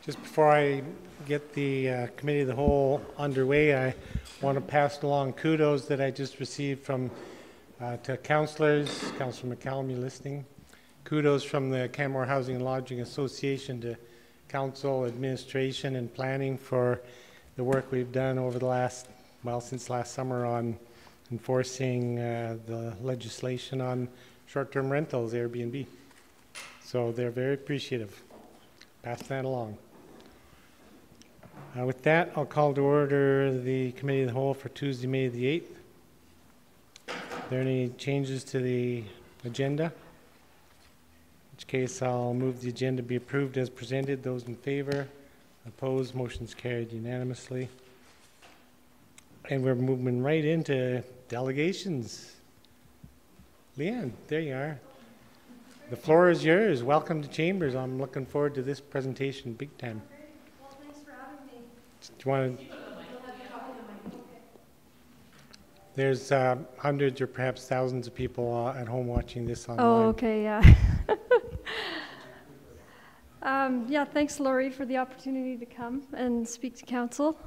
Just before I get the Committee of the Whole underway, I want to pass along kudos that I just received from to councillors. Councillor McCallum, you listening? Kudos from the Canmore Housing and Lodging Association to council, administration, and planning for the work we've done over the last, well, since last summer on enforcing the legislation on short-term rentals, Airbnb. So they're very appreciative. Pass that along. With that, I'll call to order the Committee of the Whole for Tuesday, May the 8th. Are there any changes to the agenda? In which case, I'll move the agenda be approved as presented. Those in favor? Opposed? Motion's carried unanimously. And we're moving right into delegations. Leanne, there you are. The floor is yours. Welcome to Chambers. I'm looking forward to this presentation big time. Well, thanks for having me. Do you want to? There's hundreds or perhaps thousands of people at home watching this online. Oh, okay, yeah. Yeah, thanks, Laurie, for the opportunity to come and speak to council.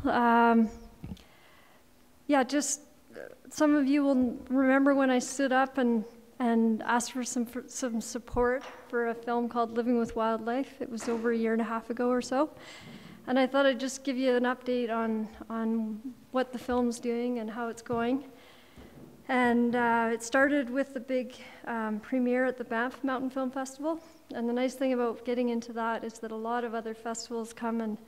Yeah, just some of you will remember when I stood up and asked for some support for a film called Living with Wildlife. It was over a year and a half ago or so. And I thought I'd just give you an update on what the film's doing and how it's going. And it started with the big premiere at the Banff Mountain Film Festival. And the nice thing about getting into that is that a lot of other festivals come and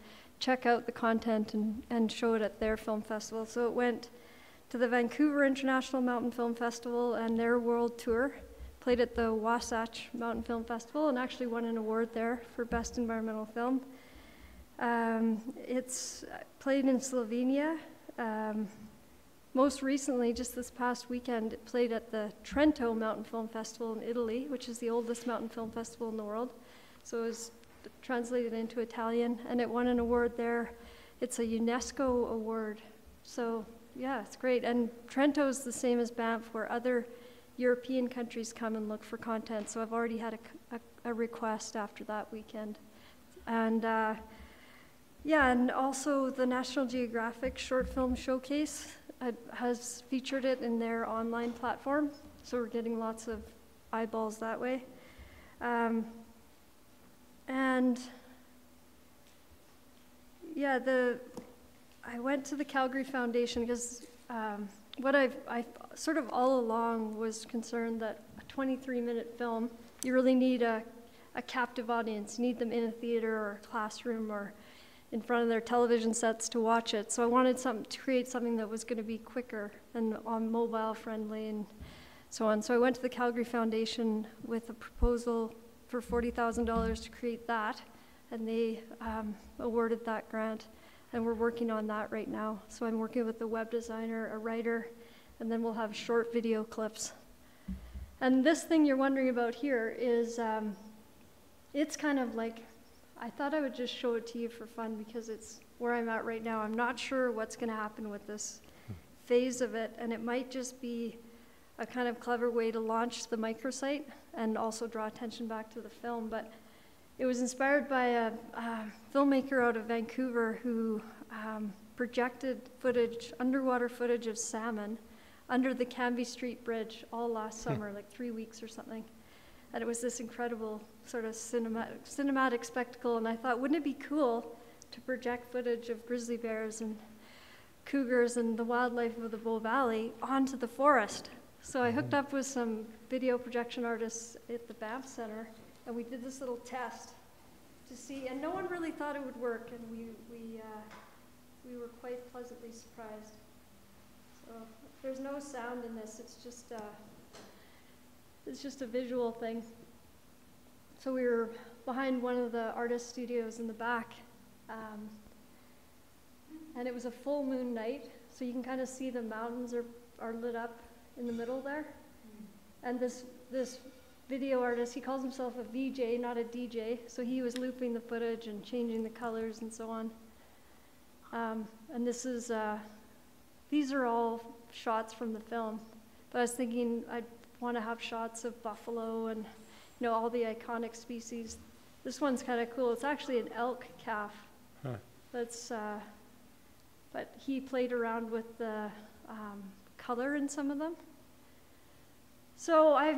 check out the content and show it at their film festival. So it went to the Vancouver International Mountain Film Festival and their world tour, played at the Wasatch Mountain Film Festival, and actually won an award there for Best Environmental Film. It's played in Slovenia. Most recently, just this past weekend, it played at the Trento Mountain Film Festival in Italy, which is the oldest mountain film festival in the world. So it was translated into Italian, and it won an award there. It's a UNESCO award. So yeah, it's great. And Trento is the same as Banff, where other European countries come and look for content. So I've already had a request after that weekend. And yeah, and also the National Geographic Short Film Showcase has featured it in their online platform. So we're getting lots of eyeballs that way. And yeah, I went to the Calgary Foundation because what I sort of all along was concerned that a 23-minute film, you really need a captive audience. You need them in a theater or a classroom or in front of their television sets to watch it. So I wanted to create something that was going to be quicker and mobile friendly and so on. So I went to the Calgary Foundation with a proposal for $40,000 to create that, and they awarded that grant. And we're working on that right now. So I'm working with a web designer, a writer, and then we'll have short video clips. And this thing you're wondering about here is, it's kind of like, I thought I would just show it to you for fun because it's where I'm at right now. I'm not sure what's gonna happen with this phase of it, and it might just be a kind of clever way to launch the microsite and also draw attention back to the film. But it was inspired by a filmmaker out of Vancouver who projected footage, underwater footage of salmon under the Cambie Street Bridge all last summer, like 3 weeks or something. And it was this incredible sort of cinematic spectacle. And I thought, wouldn't it be cool to project footage of grizzly bears and cougars and the wildlife of the Bow Valley onto the forest? So I hooked up with some video projection artists at the Banff Center, and we did this little test to see, and no one really thought it would work, and we were quite pleasantly surprised. So there's no sound in this, it's just a visual thing. So we were behind one of the artist studios in the back, and it was a full moon night, so you can kind of see the mountains are lit up in the middle there. And this video artist, he calls himself a VJ, not a DJ, so he was looping the footage and changing the colors and so on. And this is, these are all shots from the film, but I was thinking I'd want to have shots of buffalo and all the iconic species This one's kind of cool. It's actually an elk calf. Huh. That's, but he played around with the color in some of them. So I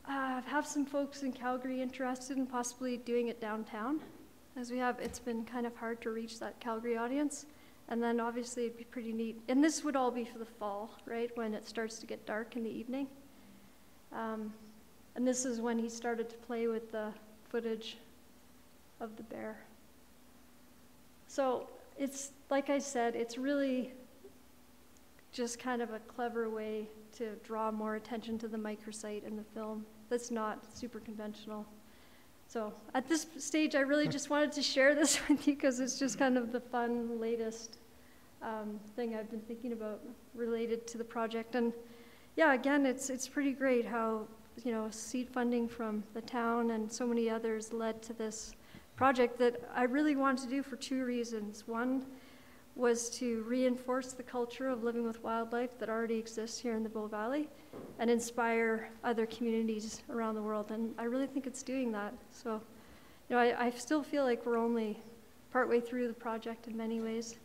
have some folks in Calgary interested in possibly doing it downtown, as it's been kind of hard to reach that Calgary audience. And then obviously it'd be pretty neat. And this would all be for the fall, right, when it starts to get dark in the evening. And this is when he started to play with the footage of the bear. So it's, like I said, it's really just kind of a clever way to draw more attention to the microsite in the film that's not super conventional. So at this stage, I really just wanted to share this with you because it's just kind of the fun latest thing I've been thinking about related to the project. And yeah, again, it's pretty great how, you know, seed funding from the town and so many others led to this project that I really wanted to do for two reasons. One was to reinforce the culture of living with wildlife that already exists here in the Bow Valley and inspire other communities around the world. And I really think it's doing that. So, you know, I still feel like we're only partway through the project in many ways.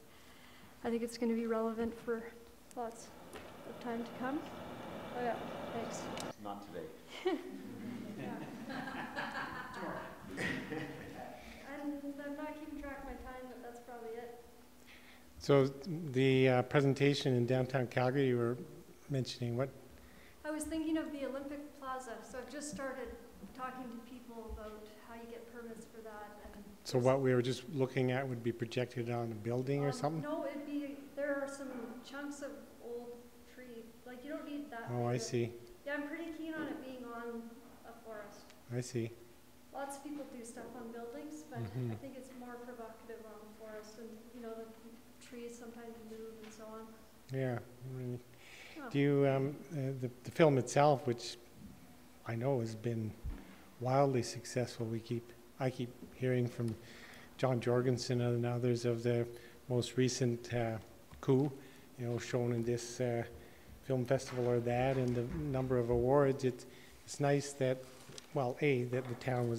I think it's going to be relevant for lots of time to come. Oh yeah, thanks. Not today. I'm not keeping track of my time, but that's probably it. So the presentation in downtown Calgary, you were mentioning what? I was thinking of the Olympic Plaza. So I've just started talking to people about how you get permits for that. And so what we were just looking at would be projected on a building or something? No, there are some chunks of old tree. Like you don't need that. Oh, I see. Yeah, I'm pretty keen on it being on a forest. I see. Lots of people do stuff on buildings, but I think it's more provocative on the forest, and you know the trees sometimes move and so on. Yeah. Do you the film itself, which I know has been wildly successful. I keep hearing from John Jorgensen and others of the most recent coup, you know, shown in this film festival or that, and the number of awards. It's nice that, well, that the town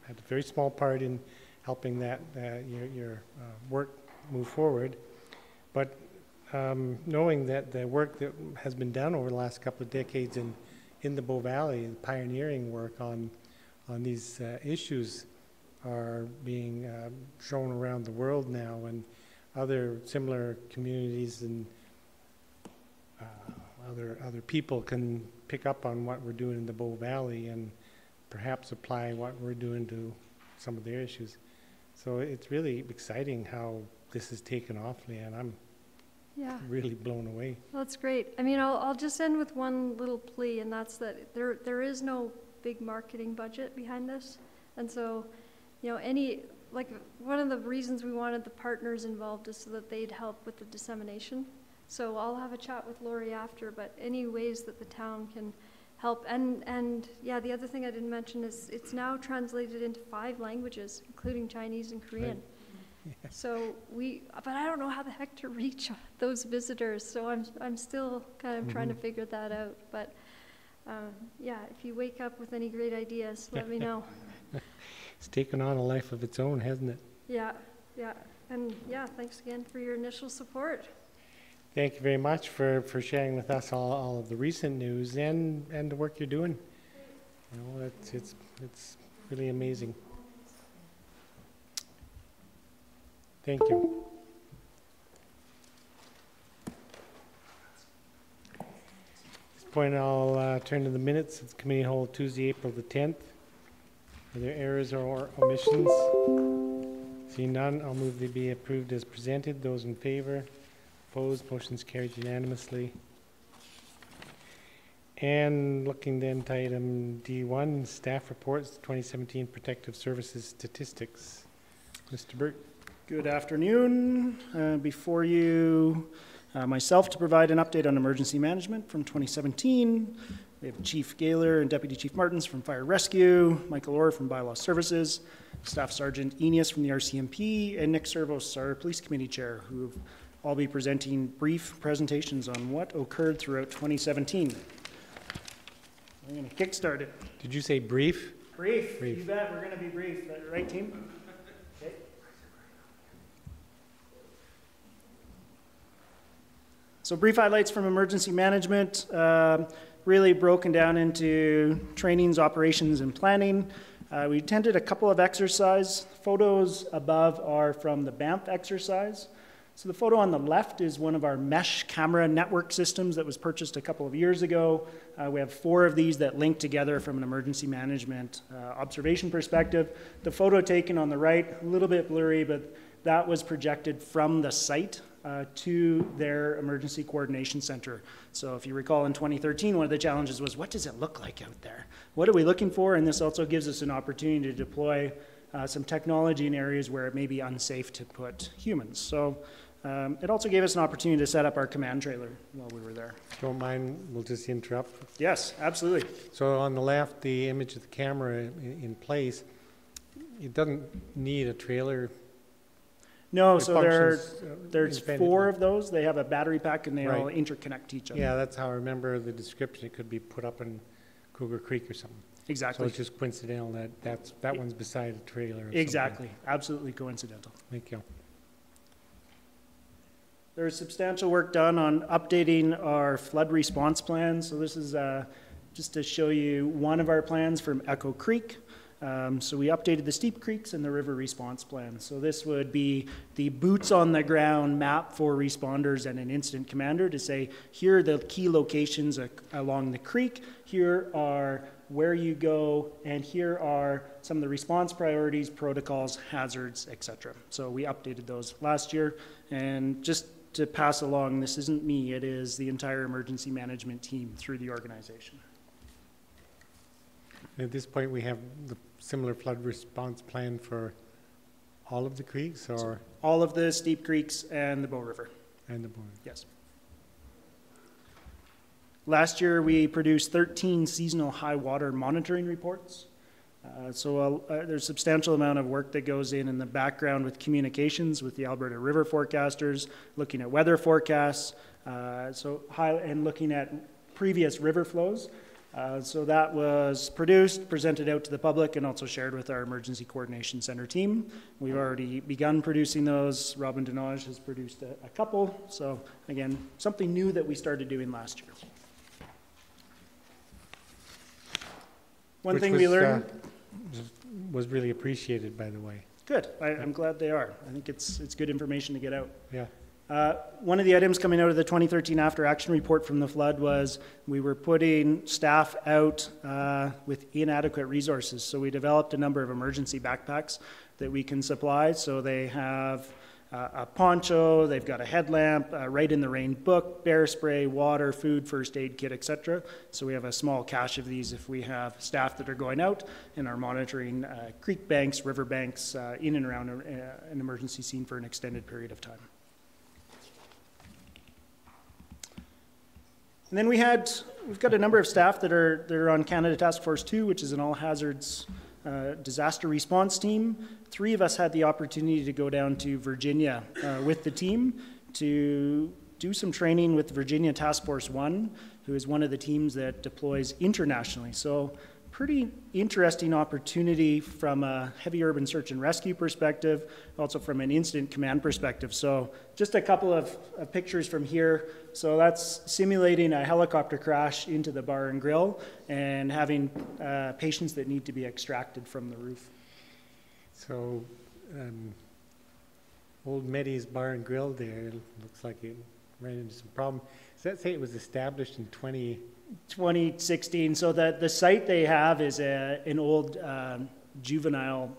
had a very small part in helping that your work move forward, but knowing that the work that has been done over the last couple of decades in the Bow Valley, the pioneering work on these issues are being shown around the world now, and other similar communities and other people can pick up on what we're doing in the Bow Valley and perhaps apply what we're doing to some of their issues. So it's really exciting how this has taken off, Leanne. I'm really blown away. Well, that's great. I mean, I'll just end with one little plea, and that's that there is no big marketing budget behind this. And so, you know, one of the reasons we wanted the partners involved is so that they'd help with the dissemination. So I'll have a chat with Lori after, but any ways that the town can help. And yeah, the other thing I didn't mention is it's now translated into 5 languages, including Chinese and Korean. Right. Yeah. So but I don't know how the heck to reach those visitors. So I'm still kind of trying to figure that out. But yeah, if you wake up with any great ideas, let me know. It's taken on a life of its own, hasn't it? Yeah. And yeah, thanks again for your initial support. Thank you very much for sharing with us all of the recent news and the work you're doing. You know, it's really amazing. Thank you. At this point, I'll turn to the minutes of the committee hold Tuesday, April the 10th. Are there errors or omissions? Seeing none, I'll move they be approved as presented. Those in favor? Opposed? Motion's carried unanimously. And looking then to item D1, staff reports, 2017 Protective Services statistics. Mr. Burt. Good afternoon. Before you, myself to provide an update on emergency management from 2017. We have Chief Gaylor and Deputy Chief Martins from Fire Rescue, Michael Orr from Bylaw Services, Staff Sergeant Enius from the RCMP, and Nick Servos, our Police Committee Chair, who will all be presenting brief presentations on what occurred throughout 2017. I'm going to kickstart it. Did you say brief? Brief. Brief. You bet. We're going to be brief. Right, team? Okay. So brief highlights from emergency management, really broken down into trainings, operations, and planning. We attended a couple of exercise. Photos above are from the Banff exercise. So the photo on the left is one of our mesh camera network systems that was purchased a couple of years ago. We have 4 of these that link together from an emergency management observation perspective. The photo taken on the right, a little bit blurry, but that was projected from the site to their emergency coordination center. So if you recall in 2013, one of the challenges was, what does it look like out there? What are we looking for? And this also gives us an opportunity to deploy some technology in areas where it may be unsafe to put humans. So it also gave us an opportunity to set up our command trailer while we were there. Don't mind, we'll just interrupt. Yes, absolutely. So on the left, the image of the camera in place, it doesn't need a trailer. No, It so functions, there's 4 independently. of those. They have a battery pack and they all Right. interconnect to each other. Yeah, that's how I remember the description. It could be put up in Cougar Creek or something. So Exactly. it's just coincidental that one's beside a trailer. Or Exactly. Absolutely coincidental. something. Thank you. There's substantial work done on updating our flood response plan. So this is just to show you one of our plans from Echo Creek. So we updated the steep creeks and the river response plan. So this would be the boots on the ground map for responders and an incident commander to say, here are the key locations along the creek, here are where you go, and here are some of the response priorities, protocols, hazards, etc. So we updated those last year. And just to pass along, this isn't me, it is the entire emergency management team through the organization. At this point, we have the similar flood response plan for all of the creeks or All of the steep creeks and the Bow River. and the board. Yes. Last year, we produced 13 seasonal high water monitoring reports. There's a substantial amount of work that goes in the background with communications with the Alberta River forecasters, looking at weather forecasts, and looking at previous river flows. So that was produced, presented out to the public, and also shared with our Emergency Coordination Center team. We've already begun producing those. Robin Denage has produced a couple. So again, something new that we started doing last year. One thing we learned. Was really appreciated, by the way. Good. I'm glad they are. I think it's good information to get out. Yeah. One of the items coming out of the 2013 after action report from the flood was we were putting staff out with inadequate resources. So we developed a number of emergency backpacks that we can supply. So they have a poncho, they've got a headlamp, right in the rain book, bear spray, water, food, first aid kit, etc. So we have a small cache of these if we have staff that are going out and are monitoring creek banks, river banks, in and around an emergency scene for an extended period of time. And then we've got a number of staff that are on Canada Task Force 2, which is an all hazards disaster response team. 3 of us had the opportunity to go down to Virginia with the team to do some training with Virginia Task Force 1, who is one of the teams that deploys internationally. So pretty interesting opportunity from a heavy urban search and rescue perspective, also from an incident command perspective. So just a couple of pictures from here. So that's simulating a helicopter crash into the bar and grill and having patients that need to be extracted from the roof. So, old Meddy's Bar and Grill there, looks like it ran into some problem. Does that say it was established in 2016. So the site they have is an old juvenile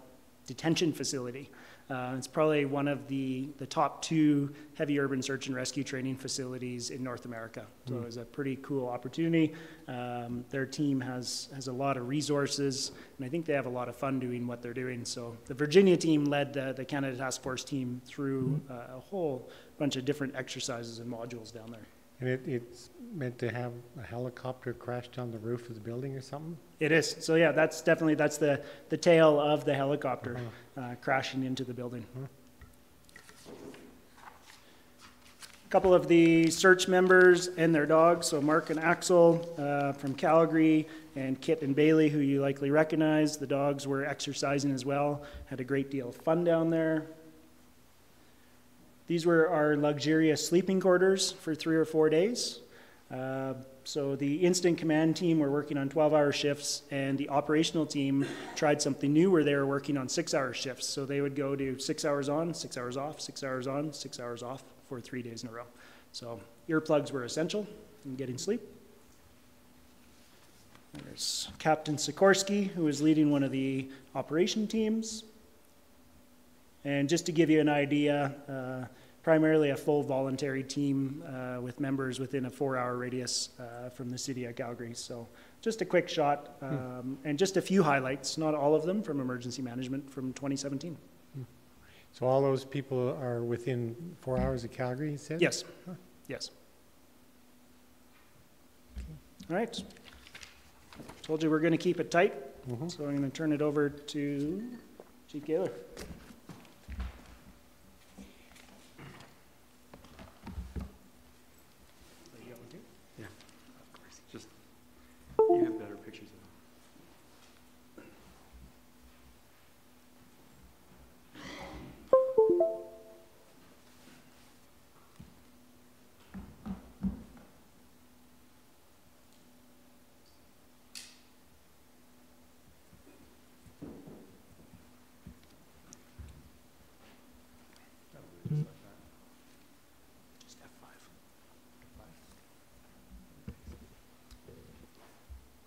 detention facility. It's probably one of the top 2 heavy urban search and rescue training facilities in North America. So it was a pretty cool opportunity. Their team has a lot of resources, and I think they have a lot of fun doing what they're doing. So the Virginia team led the Canada Task Force team through a whole bunch of different exercises and modules down there. and it's meant to have a helicopter crashed on the roof of the building or something? It is. So yeah, that's the tail of the helicopter crashing into the building. couple of the search members and their dogs, so Mark and Axel from Calgary, and Kit and Bailey, who you likely recognize. The dogs were exercising as well, had a great deal of fun down there. These were our luxurious sleeping quarters for 3 or 4 days. So the incident command team were working on 12-hour shifts, and the operational team tried something new where they were working on 6-hour shifts. So they would go to 6 hours on, 6 hours off, 6 hours on, 6 hours off for 3 days in a row. So earplugs were essential in getting sleep. There's Captain Sikorsky, who was leading one of the operation teams. And just to give you an idea, primarily a full voluntary team with members within a 4-hour radius from the city of Calgary. So just a quick shot and just a few highlights, not all of them, from emergency management from 2017. So all those people are within 4 hours of Calgary, you said? Yes. Huh. Yes. All right. Told you we're going to keep it tight, so I'm going to turn it over to Chief Gaylor. Yeah, of course. Just you have better pictures of them.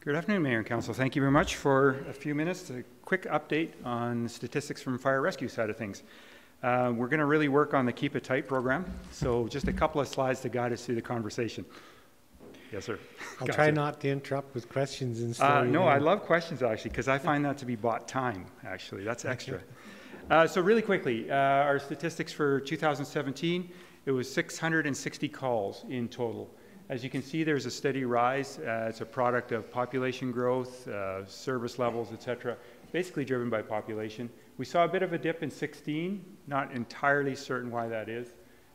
Good afternoon, Mayor and Council. Thank you very much for a few minutes. A quick update on statistics from fire rescue side of things. We're going to really work on the Keep It Tight program. So just a couple of slides to guide us through the conversation. Yes, sir. I'll try not to interrupt with questions and stuff. No, I love questions actually, because I find that to be bought time, actually. That's extra. So really quickly, our statistics for 2017, it was 660 calls in total. As you can see, there's a steady rise. It's a product of population growth, service levels, et cetera, basically driven by population. We saw a bit of a dip in 16, not entirely certain why that is,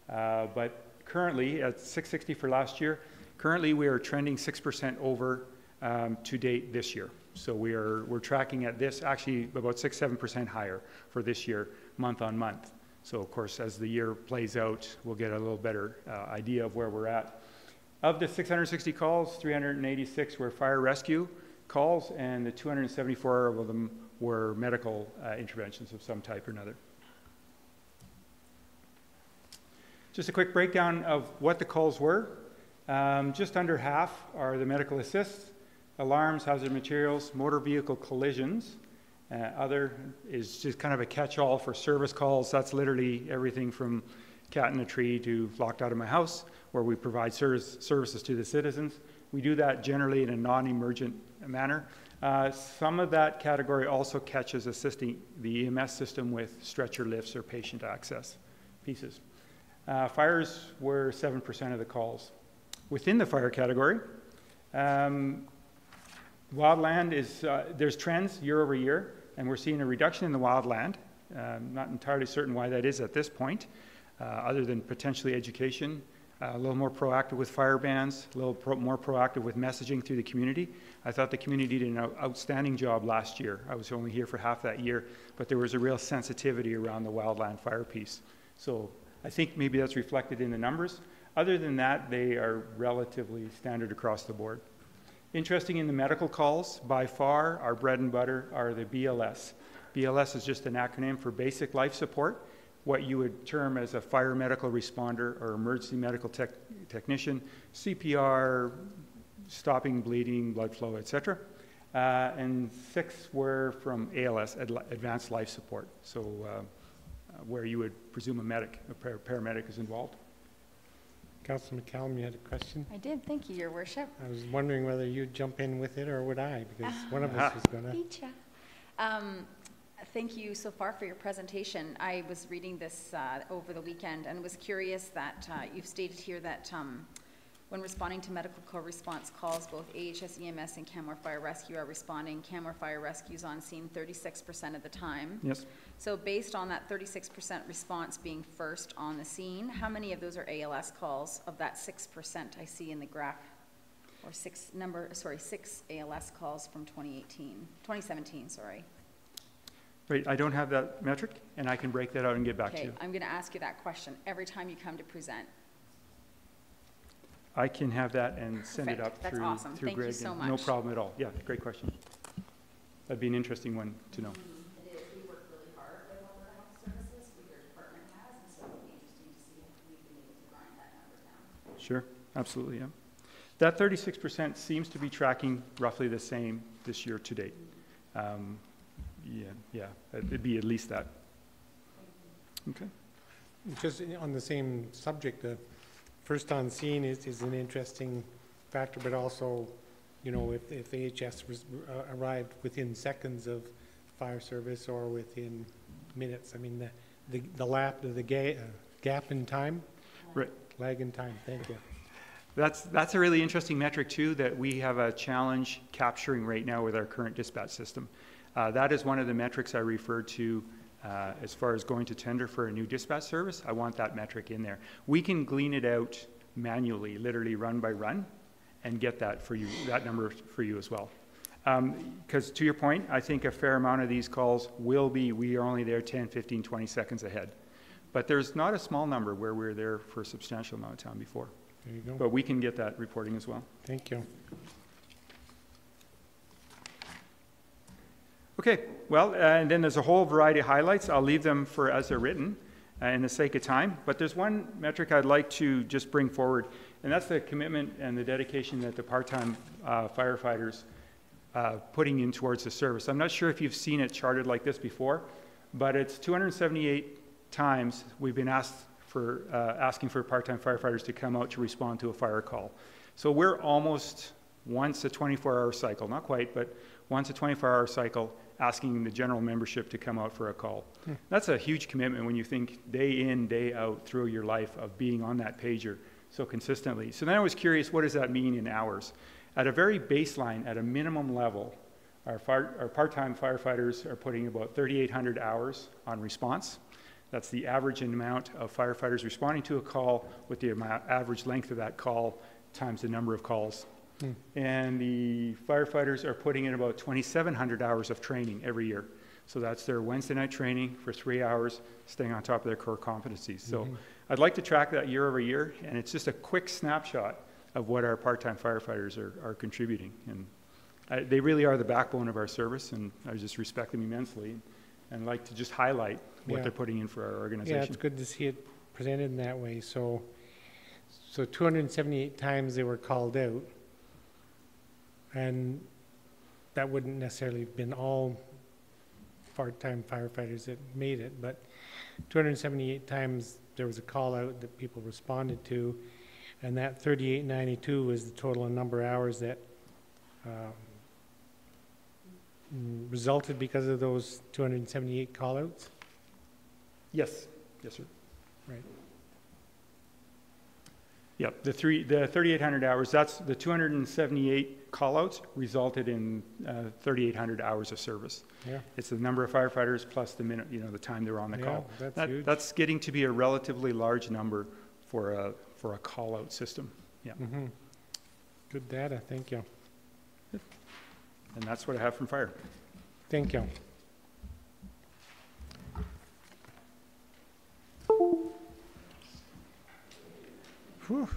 but currently at 660 for last year, currently we are trending 6% over to date this year. So we're tracking at this, actually about 6-7% higher for this year, month on month. So of course, as the year plays out, we'll get a little better idea of where we're at. Of the 660 calls, 386 were fire rescue calls, and the 274 of them were medical interventions of some type or another. Just a quick breakdown of what the calls were. Just under half are the medical assists, alarms, hazard materials, motor vehicle collisions. Other is just kind of a catch-all for service calls. That's literally everything from cat in a tree to locked out of my house, where we provide services to the citizens. We do that generally in a non-emergent manner. Some of that category also catches assisting the EMS system with stretcher lifts or patient access pieces. Fires were 7% of the calls. Within the fire category, wildland is, there's trends year over year, and we're seeing a reduction in the wildland. Not entirely certain why that is at this point, other than potentially education. A little more proactive with fire bans, a little more proactive with messaging through the community. I thought the community did an outstanding job last year. I was only here for half that year, but there was a real sensitivity around the wildland fire piece. So I think maybe that's reflected in the numbers. Other than that, they are relatively standard across the board. Interesting in the medical calls, by far, our bread and butter are the BLS. BLS is just an acronym for Basic Life Support, what you would term as a fire medical responder or emergency medical technician, CPR, stopping bleeding, blood flow, etc. And 6 were from ALS, Advanced Life Support, so where you would presume a medic, a paramedic is involved. Councillor McCallum, you had a question? I did, thank you, Your Worship. I was wondering whether you'd jump in with it or would I, because one of us was going to. Beat ya. Thank you so far for your presentation. I was reading this over the weekend and was curious that you've stated here that When responding to medical co-response calls, both AHS, EMS, and Canmore Fire Rescue are responding. Canmore Fire Rescue is on scene 36% of the time. Yes. So based on that 36% response being first on the scene, how many of those are ALS calls of that 6% I see in the graph? Or six ALS calls from 2017, sorry. Right, I don't have that metric, and I can break that out and get back to Okay, you. I'm going to ask you that question every time you come to present. I can have that and send it Perfect. up That's through, awesome. through Thank you Greg. so No much. problem at all. Yeah, great question. That'd be an interesting one to know. It is. We work really hard with Alberta Health Services, who your department has, and so it'll be interesting to see if we've been able to grind that number down. Sure, absolutely, yeah. That 36% seems to be tracking roughly the same this year to date. Yeah, it'd be at least that. Okay. Just on the same subject, the first on scene is an interesting factor, but also, you know, if AHS arrived within seconds of fire service or within minutes, I mean, the gap in time? Right. Lag in time, thank you. That's a really interesting metric too that we have a challenge capturing right now with our current dispatch system. That is one of the metrics I referred to as far as going to tender for a new dispatch service. I want that metric in there. We can glean it out manually, literally run by run, and get that for you, that number for you as well. Because to your point, I think a fair amount of these calls will be, we are only there 10, 15, 20 seconds ahead. But there's not a small number where we're there for a substantial amount of time before. There you go. But we can get that reporting as well. Thank you. Okay, well, and then there's a whole variety of highlights. I'll leave them for as they're written in the sake of time. But there's one metric I'd like to just bring forward, and that's the commitment and the dedication that the part-time firefighters putting in towards the service. I'm not sure if you've seen it charted like this before, but it's 278 times we've been asking for part-time firefighters to come out to respond to a fire call. So we're almost once a 24-hour cycle, not quite, but once a 24-hour cycle, asking the general membership to come out for a call. That's a huge commitment when you think day in, day out through your life of being on that pager so consistently. So then I was curious, what does that mean in hours? At a very baseline, at a minimum level, our part-time firefighters are putting about 3,800 hours on response. That's the average amount of firefighters responding to a call with the average length of that call times the number of calls. And the firefighters are putting in about 2,700 hours of training every year. So that's their Wednesday night training for 3 hours, staying on top of their core competencies. So I'd like to track that year over year, and it's just a quick snapshot of what our part-time firefighters are contributing. And they really are the backbone of our service, and I just respect them immensely and like to just highlight what they're putting in for our organization. Yeah, it's good to see it presented in that way. So 278 times they were called out, and that wouldn't necessarily have been all part-time firefighters that made it, but 278 times there was a call out that people responded to, and that 3892 was the total number of hours that resulted because of those 278 call outs? Yes, yes, sir. Right. Yep, the 3,800 hours, that's the 278 callouts resulted in 3,800 hours of service. Yeah. It's the number of firefighters plus the minute, the time they were on the call. That's huge. That's getting to be a relatively large number for a call out system. Yeah. Mm-hmm. Good data, thank you. And that's what I have from fire. Thank you. Whew.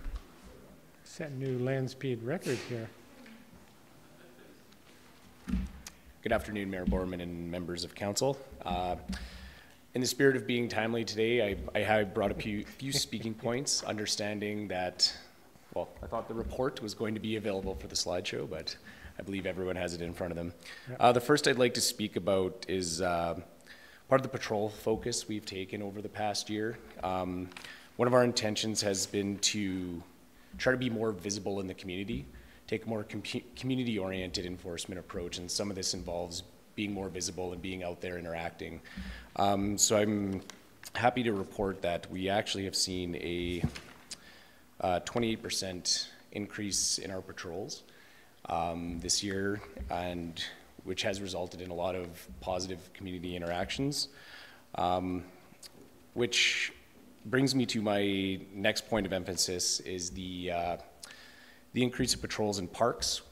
Set new land speed record here. Good afternoon, Mayor Borman and members of council. In the spirit of being timely today, I have brought a few speaking points, understanding that, well, I thought the report was going to be available for the slideshow, but I believe everyone has it in front of them. Yep. The first I'd like to speak about is part of the patrol focus we've taken over the past year. One of our intentions has been to try to be more visible in the community, take a more community-oriented enforcement approach, and some of this involves being more visible and being out there interacting. So I'm happy to report that we actually have seen a 28% increase in our patrols this year, and which has resulted in a lot of positive community interactions, which brings me to my next point of emphasis is the increase of patrols in parks.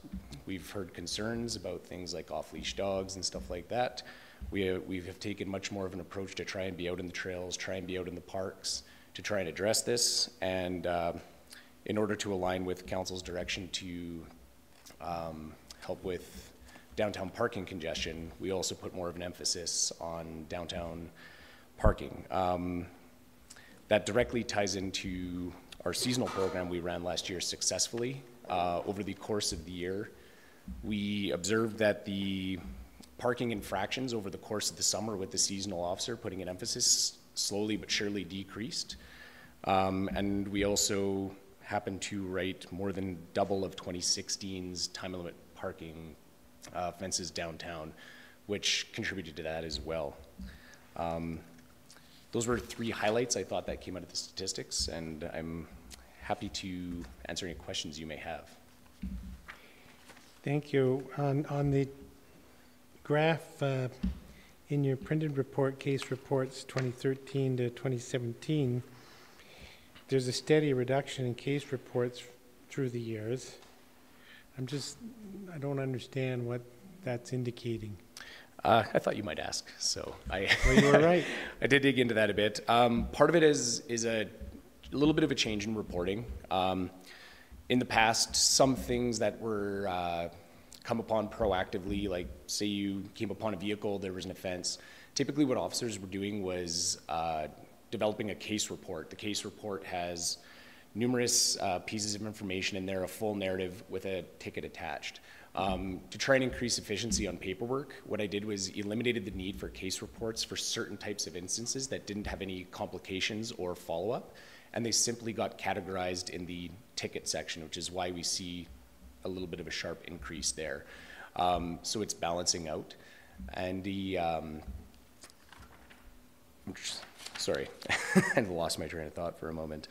We've heard concerns about things like off-leash dogs and stuff like that. We have taken much more of an approach to try and be out in the trails, try and be out in the parks, to try and address this, and in order to align with council's direction to help with downtown parking congestion, we also put more of an emphasis on downtown parking. That directly ties into our seasonal program we ran last year successfully. Over the course of the year, we observed that the parking infractions over the course of the summer with the seasonal officer putting an emphasis slowly but surely decreased. And we also happened to write more than double of 2016's time limit parking offenses downtown, which contributed to that as well. Those were 3 highlights I thought that came out of the statistics, and I'm happy to answer any questions you may have. Thank you. On the graph in your printed report, case reports 2013 to 2017, there's a steady reduction in case reports through the years. I don't understand what that's indicating. I thought you might ask, so well, you were right. I did dig into that a bit. Part of it is a little bit of a change in reporting. In the past, some things that were come upon proactively, like say you came upon a vehicle, there was an offense, typically what officers were doing was developing a case report. The case report has numerous pieces of information in there, a full narrative with a ticket attached. To try and increase efficiency on paperwork, what I did was eliminated the need for case reports for certain types of instances that didn't have any complications or follow-up, and they simply got categorized in the ticket section, which is why we see a little bit of a sharp increase there. So it's balancing out. And the, sorry, I lost my train of thought for a moment.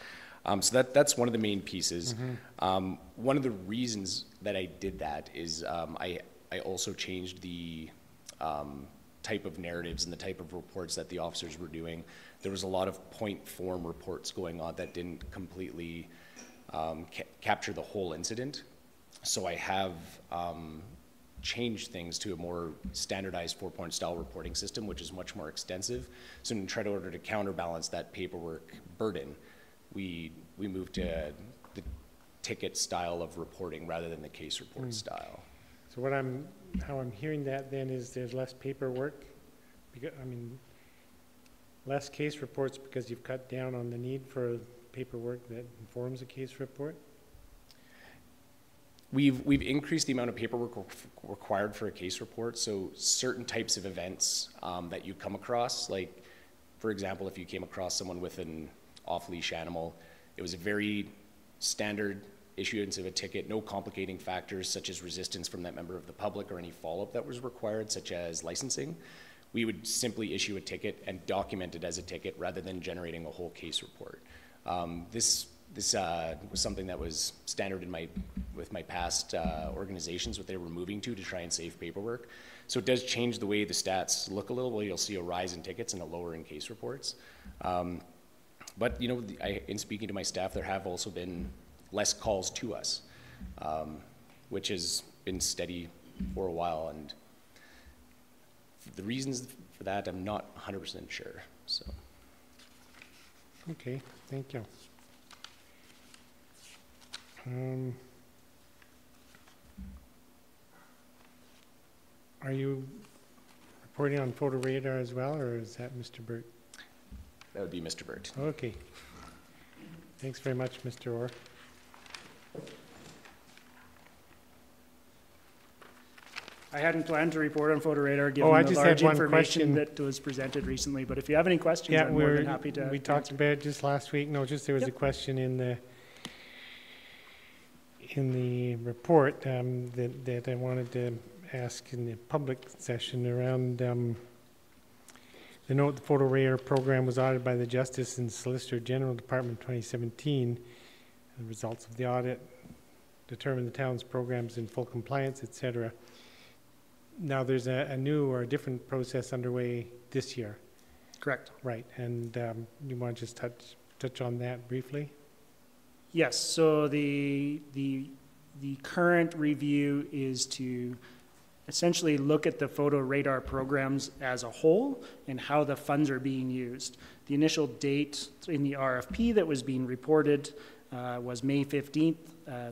So that's one of the main pieces. Mm-hmm. One of the reasons that I did that is I also changed the type of narratives and the type of reports that the officers were doing. There was a lot of point form reports going on that didn't completely capture the whole incident. So I have changed things to a more standardized 4-point style reporting system, which is much more extensive. So in order to counterbalance that paperwork burden, we moved to the ticket style of reporting rather than the case report style. So how I'm hearing that then is there's less paperwork, because, I mean, less case reports because you've cut down on the need for paperwork that informs a case report? We've increased the amount of paperwork required for a case report. So certain types of events that you come across, like for example, if you came across someone with an off-leash animal, it was a very standard issuance of a ticket, no complicating factors such as resistance from that member of the public or any follow-up that was required, such as licensing. We would simply issue a ticket and document it as a ticket rather than generating a whole case report. This was something that was standard with my past organizations, what they were moving to try and save paperwork. So it does change the way the stats look a little. You'll see a rise in tickets and a lower in case reports. But you know, in speaking to my staff, there have also been less calls to us, which has been steady for a while. And the reasons for that, I'm not 100% sure. So. Okay, thank you. Are you reporting on photo radar as well, or is that Mr. Burt? That would be Mr. Burt. Okay. Thanks very much, Mr. Orr. I hadn't planned to report on photo radar given I the just large had one information question that was presented recently, but if you have any questions, Yeah, I'm more than happy to we talked answer. about it just last week. No, just there was a question in the report that I wanted to ask in the public session around the note the photo radar program was audited by the Justice and Solicitor General Department 2017. The results of the audit determine the town's programs in full compliance, etc. Now, there's a new or a different process underway this year. Correct. Right, and you want to just touch on that briefly? Yes, so the current review is to essentially look at the photo radar programs as a whole and how the funds are being used. The initial date in the RFP that was being reported was May 15th.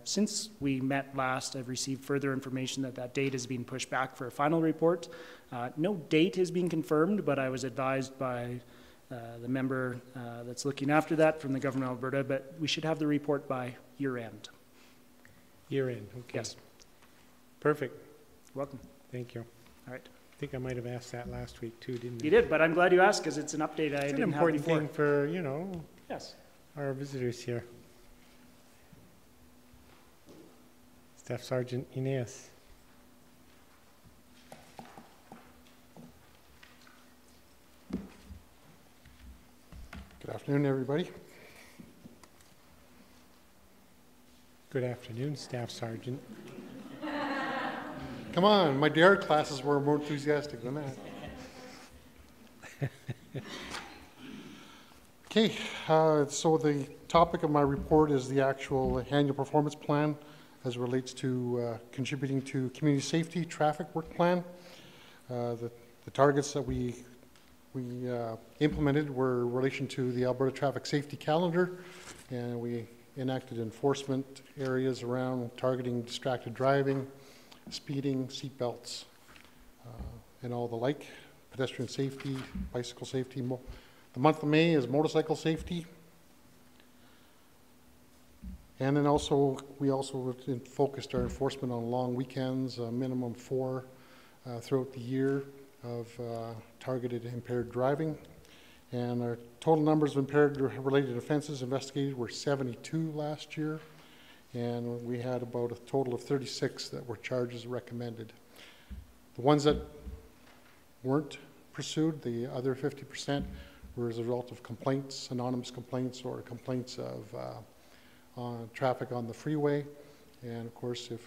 Since we met last, I've received further information that that date is being pushed back for a final report. No date has been confirmed, but I was advised by the member that's looking after that from the Government of Alberta, but we should have the report by year end. Year end, okay. Yes. Perfect. Welcome. Thank you. All right. I think I might have asked that last week too, didn't I? You did, but I'm glad you asked because it's an update I It's an didn't have important before. thing for, you know, Yes. our visitors here. Staff Sergeant Inez. Good afternoon, everybody. Good afternoon, Staff Sergeant. Come on, my DARE classes were more enthusiastic than that. Okay, so the topic of my report is the actual annual performance plan as it relates to contributing to community safety traffic work plan. The targets that we implemented were in relation to the Alberta Traffic Safety Calendar, and we enacted enforcement areas around targeting distracted driving, speeding, seat belts, and all the like, pedestrian safety, bicycle safety. The month of May is motorcycle safety. And then we also focused our enforcement on long weekends, a minimum 4 throughout the year of targeted impaired driving. And our total numbers of impaired related offenses investigated were 72 last year. And we had about a total of 36 that were charges recommended. The ones that weren't pursued, the other 50%, were as a result of complaints, anonymous complaints, or complaints of traffic on the freeway. And of course, if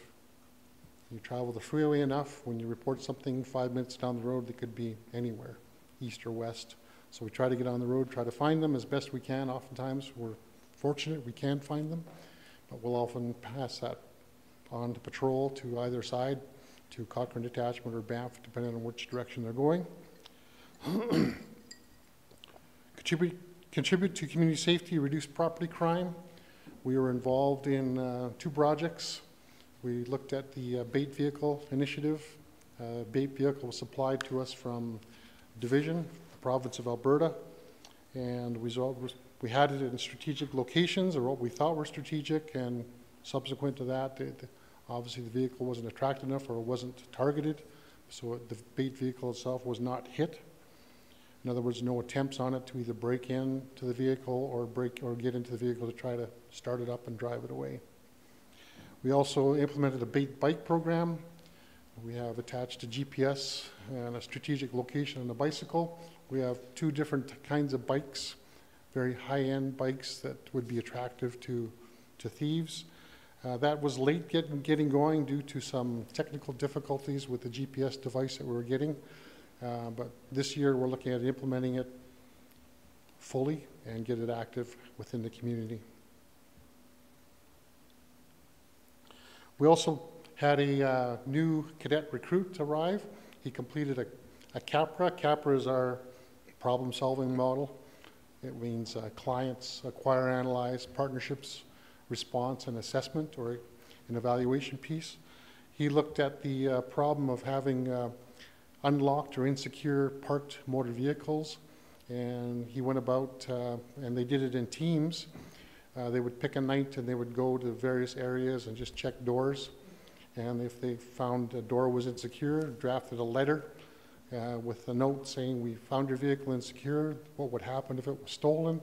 you travel the freeway enough, when you report something 5 minutes down the road, they could be anywhere, east or west. So we try to get on the road, try to find them as best we can. Oftentimes, we're fortunate we can find them, but we'll often pass that on to patrol to either side, to Cochrane Detachment or Banff, depending on which direction they're going. Contribute to community safety, reduce property crime. We were involved in 2 projects. We looked at the bait vehicle initiative. Bait vehicle was supplied to us from Division, the province of Alberta, and we had it in strategic locations, or what we thought were strategic, and subsequent to that, obviously the vehicle wasn't attractive enough or wasn't targeted, so the bait vehicle itself was not hit. In other words, no attempts on it to either break into the vehicle or get into the vehicle to try to start it up and drive it away. We also implemented a bait bike program. We have attached a GPS and a strategic location on a bicycle. We have 2 different kinds of bikes, very high-end bikes that would be attractive to thieves. That was late getting going due to some technical difficulties with the GPS device that we were getting. But this year we're looking at implementing it fully and get it active within the community. We also had a new cadet recruit arrive. He completed a CAPRA. CAPRA is our problem-solving model. It means clients, acquire, analyze, partnerships, response, and assessment, or an evaluation piece. He looked at the problem of having unlocked or insecure parked motor vehicles, and he went about, and they did it in teams. They would pick a night and they would go to various areas and just check doors, and if they found a door was insecure, drafted a letter with a note saying, we found your vehicle insecure, what would happen if it was stolen.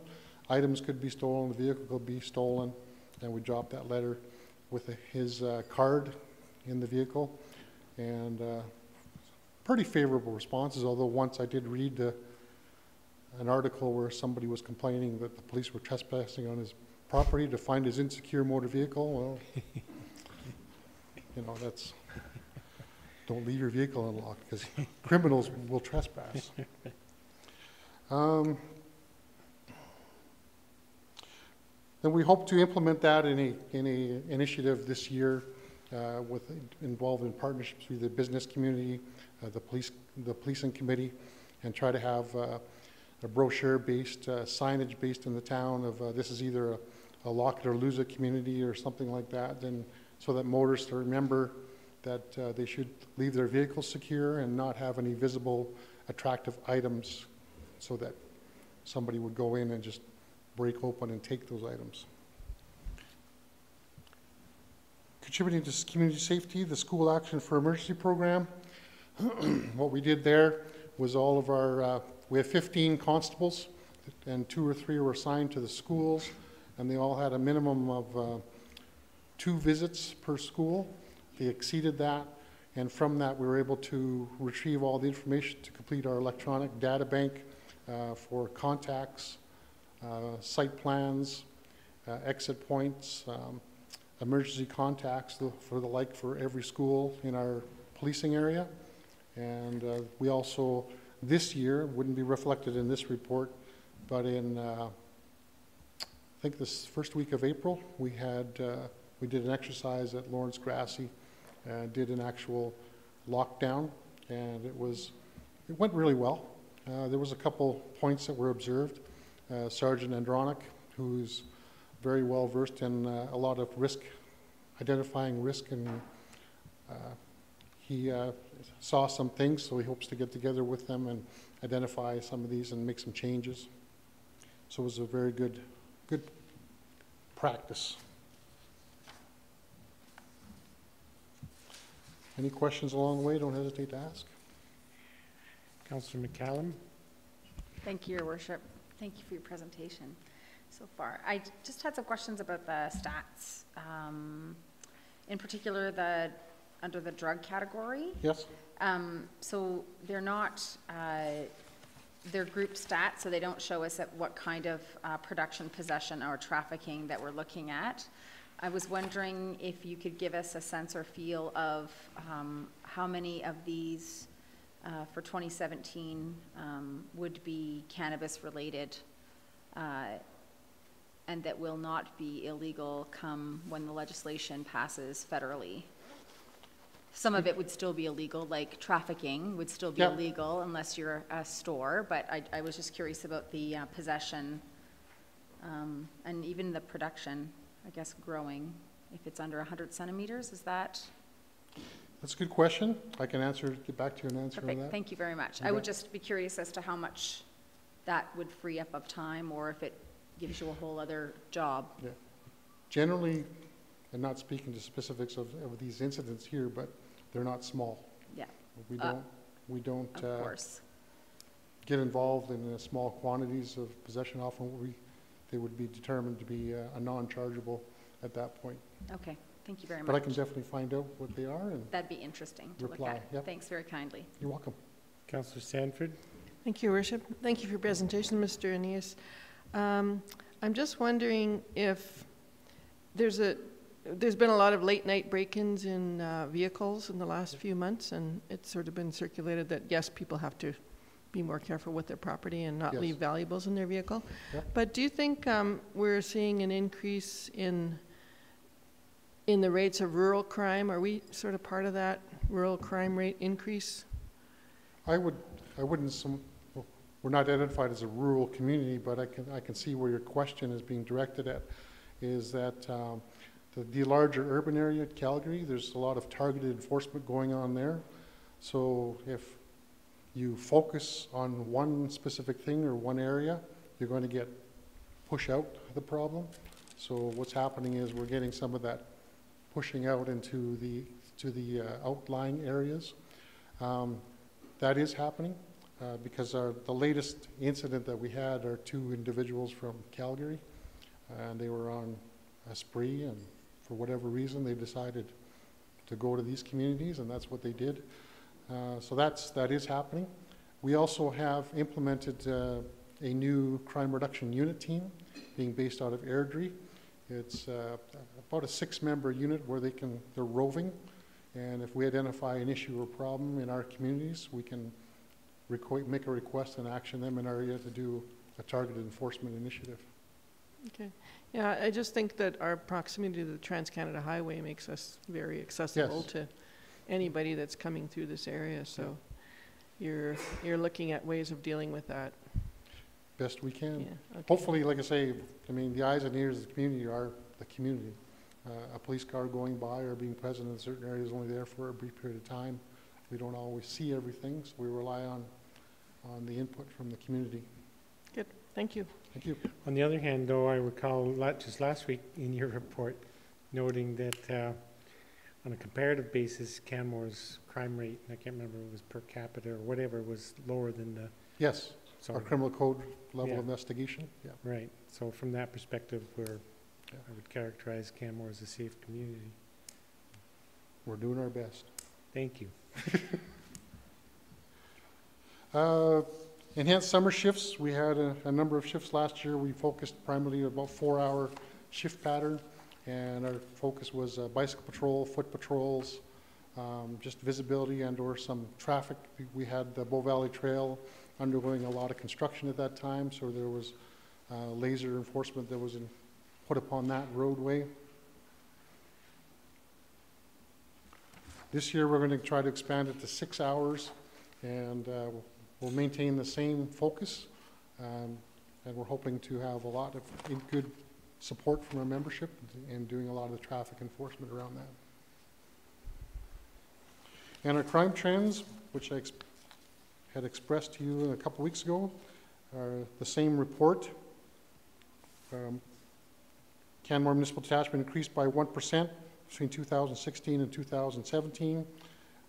Items could be stolen, the vehicle could be stolen, and we dropped that letter with his card in the vehicle, and pretty favorable responses, although once I did read an article where somebody was complaining that the police were trespassing on his property to find his insecure motor vehicle. Well, you know, that's, don't leave your vehicle unlocked because criminals will trespass. Then we hope to implement that in a initiative this year involving partnerships with the business community, the policing committee, and try to have a brochure-based, signage based in the town of this is either a lock it or lose it community or something like that, and so that motorists remember that they should leave their vehicles secure and not have any visible attractive items so that somebody would go in and just break open and take those items. Contributing to community safety, the School Action for Emergency program. What we did there was all of our, we have 15 constables and 2 or 3 were assigned to the schools, and they all had a minimum of 2 visits per school. They exceeded that, and from that we were able to retrieve all the information to complete our electronic data bank for contacts, site plans, exit points, emergency contacts for every school in our policing area. And we also, this year, wouldn't be reflected in this report, but in I think this first week of April, we did an exercise at Lawrence Grassy, did an actual lockdown, and it went really well. There was a couple points that were observed. Sergeant Andronic, who's very well versed in a lot of risk, identifying risk, and he saw some things, so he hopes to get together with them and identify some of these and make some changes. So it was a very good practice. Any questions along the way? Don't hesitate to ask. Councillor McCallum. Thank you, Your Worship. Thank you for your presentation so far. I just had some questions about the stats, in particular under the drug category. Yes. So they're not, they're group stats, so they don't show us at what kind of production, possession, or trafficking that we're looking at. I was wondering if you could give us a sense or feel of how many of these for 2017 would be cannabis related and that will not be illegal come when the legislation passes federally. Some of it would still be illegal, like trafficking would still be illegal unless you're a store, but I was just curious about the possession and even the production, I guess, growing. If it's under 100 centimeters, is that? That's a good question. I can get back to you and answer Perfect. on that. Thank you very much. I would just be curious as to how much that would free up of time, or if it gives you a whole other job. Yeah. Generally, and not speaking to specifics of these incidents here, but they're not small. Yeah. We don't of course. Get involved in small quantities of possession. Often they would be determined to be a non-chargeable at that point. Okay. Thank you very much. But I can definitely find out what they are and that'd be interesting to reply. look at. Yep. Thanks very kindly. You're welcome. Councillor Sanford. Thank you, Your Worship. Thank you for your presentation, Mr. Aeneas. I'm just wondering if there's been a lot of late night break-ins in vehicles in the last few months, and it's sort of been circulated that yes, people have to be more careful with their property and not leave valuables in their vehicle. Yep. But do you think we're seeing an increase in the rates of rural crime? Are we sort of part of that rural crime rate increase? I wouldn't. We're not identified as a rural community, but I can see where your question is being directed at. Is that the larger urban area at Calgary? There's a lot of targeted enforcement going on there. So if you focus on one specific thing or one area, you're going to push out the problem. So what's happening is we're getting some of that pushing out into the outlying areas. That is happening because the latest incident that we had are 2 individuals from Calgary, and they were on a spree, and for whatever reason they decided to go to these communities, and that's what they did. So that is happening. We also have implemented a new crime reduction unit team being based out of Airdrie. It's about a 6-member unit where they're roving, And if we identify an issue or problem in our communities, we can make a request and action them in our area to do a targeted enforcement initiative. Okay. Yeah, I just think that our proximity to the Trans-Canada Highway makes us very accessible to anybody that's coming through this area. So you're looking at ways of dealing with that. Best we can. Yeah, okay. Hopefully, like I say, I mean, the eyes and ears of the community are the community. A police car going by or being present in certain areas is only there for a brief period of time. We don't always see everything, so we rely on the input from the community. Good. Thank you. Thank you. On the other hand, though, I recall just last week in your report noting that on a comparative basis, Canmore's crime rate, and I can't remember if it was per capita or whatever, was lower than the... Yes, so, our criminal code level of investigation. Yeah. Right. So from that perspective, I would characterize Canmore as a safe community. We're doing our best. Thank you. Enhanced summer shifts. We had a number of shifts last year. We focused primarily about 4-hour shift pattern, and our focus was bicycle patrol, foot patrols, just visibility and or some traffic. We had the Bow Valley Trail undergoing a lot of construction at that time, so there was laser enforcement that was put upon that roadway. This year we're going to try to expand it to 6 hours, and we'll maintain the same focus, and we're hoping to have a lot of good support from our membership and doing a lot of the traffic enforcement around that. And our crime trends, which I had expressed to you a couple weeks ago, are the same report. Canmore Municipal Detachment increased by 1% between 2016 and 2017.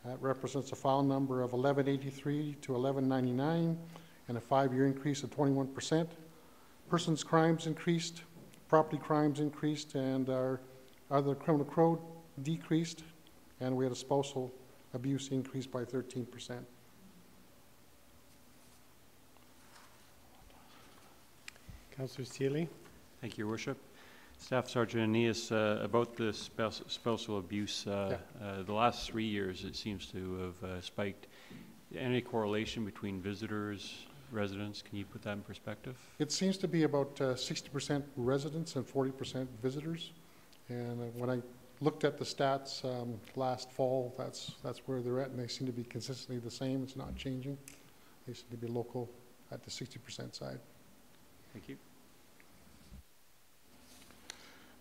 That represents a file number of 1183 to 1199 and a 5-year increase of 21%. Persons crimes increased, property crimes increased, and our other criminal code decreased, and we had a spousal abuse increase by 13%. Councillor Seeley. Thank you, Your Worship. Staff Sergeant Aeneas, about the spousal abuse, the last 3 years it seems to have spiked. Any correlation between visitors, residents? Can you put that in perspective? It seems to be about 60% residents and 40% visitors. And when I looked at the stats last fall, that's where they're at, and they seem to be consistently the same. It's not changing. They seem to be local at the 60% side. Thank you.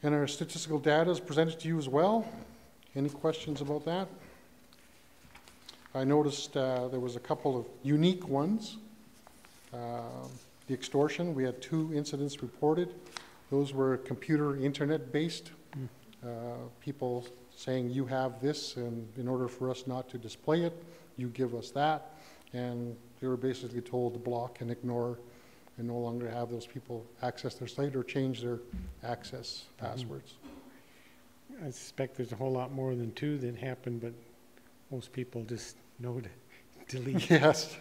And our statistical data is presented to you as well. Any questions about that? I noticed there was a couple of unique ones. The extortion, we had 2 incidents reported. Those were computer internet based. People saying you have this, and in order for us not to display it, you give us that. And they were basically told to block and ignore and no longer have those people access their site or change their access passwords. I suspect there's a whole lot more than 2 that happened, but most people just know to delete. Yes.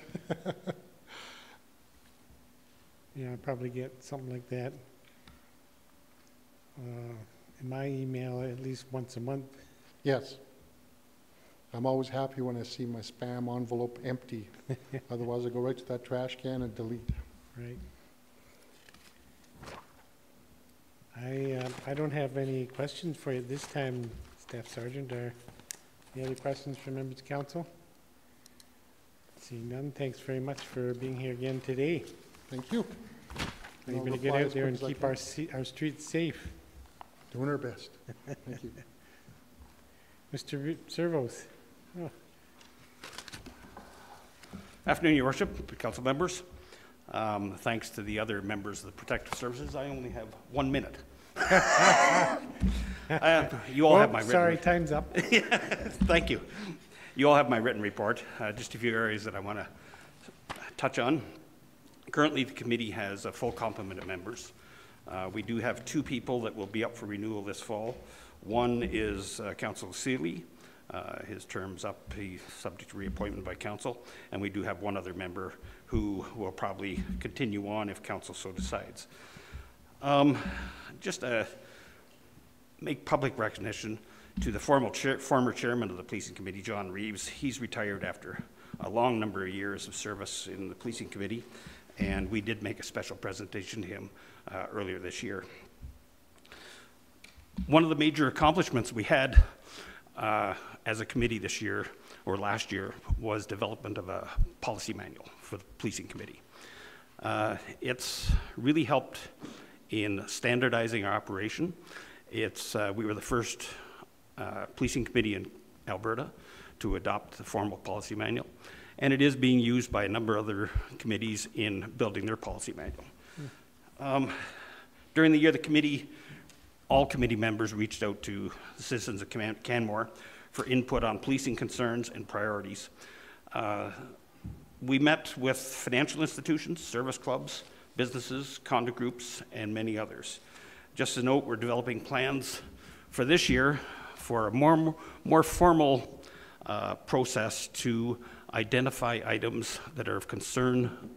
Yeah, I probably get something like that in my email at least once a month. Yes. I'm always happy when I see my spam envelope empty. Otherwise, I go right to that trash can and delete. Right. I don't have any questions for you this time, Staff Sergeant. Are any other questions from members of council? Seeing none, thanks very much for being here again today. Thank you. And you're going to get out there and keep our streets safe. Doing our best. Thank you. Mr. Servos. Oh. Afternoon, Your Worship, council members. Thanks to the other members of the Protective Services, I only have 1 minute. You all have my written. Sorry, time's up. Thank you. You all have my written report. Just a few areas that I want to touch on. Currently, the committee has a full complement of members. We do have 2 people that will be up for renewal this fall. One is Councillor Seeley. His term's up. He's subject to reappointment by council. And we do have 1 other member who will probably continue on if council so decides. Just make public recognition to the former chairman of the policing committee, John Reeves. He's retired after a long number of years of service in the policing committee, and we did make a special presentation to him earlier this year. One of the major accomplishments we had as a committee this year, or last year, was development of a policy manual for the policing committee. It's really helped in standardizing our operation. We were the first policing committee in Alberta to adopt the formal policy manual, and it is being used by a number of other committees in building their policy manual. During the year, all committee members reached out to the citizens of Canmore for input on policing concerns and priorities. We met with financial institutions, service clubs, businesses, condo groups, and many others. Just a note, we're developing plans for this year for a more formal process to identify items that are of concern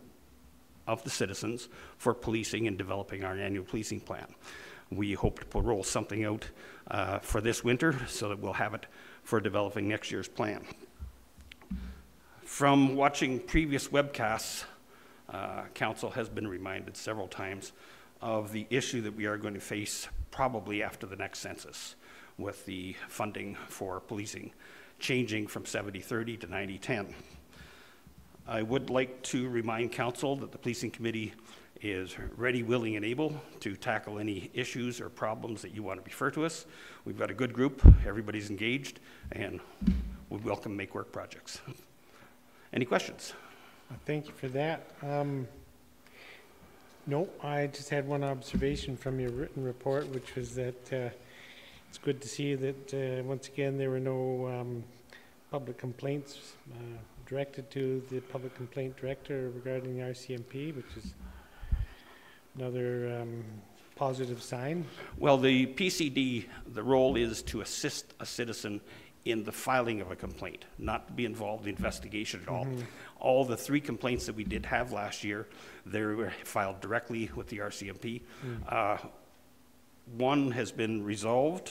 of the citizens for policing and developing our annual policing plan. We hope to roll something out for this winter so that we'll have it for developing next year's plan. From watching previous webcasts, Council has been reminded several times of the issue that we are going to face probably after the next census, with the funding for policing changing from 70-30 to 90-10. I would like to remind Council that the Policing Committee is ready, willing, and able to tackle any issues or problems that you want to refer to us. We've got a good group, everybody's engaged, and we welcome make work projects. Any questions? Thank you for that. No, I just had one observation from your written report, which was that it's good to see that once again there were no public complaints directed to the public complaint director regarding the RCMP, which is another positive sign. Well, the PCD, the role is to assist a citizen in the filing of a complaint, not to be involved in the investigation at all. Mm-hmm. All the 3 complaints that we did have last year, they were filed directly with the RCMP. Mm. One has been resolved,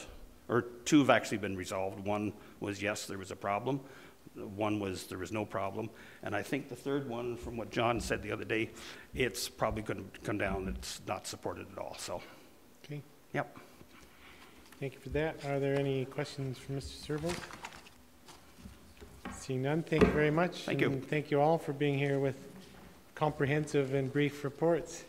or 2 have actually been resolved. One was, yes, there was a problem. One was, there was no problem. And I think the 3rd one, from what John said the other day, it's probably going to come down. It's not supported at all, so. Okay. Yep. Thank you for that. Are there any questions for Mr. Servo? Seeing none, thank you very much. Thank you. Thank you all for being here with comprehensive and brief reports.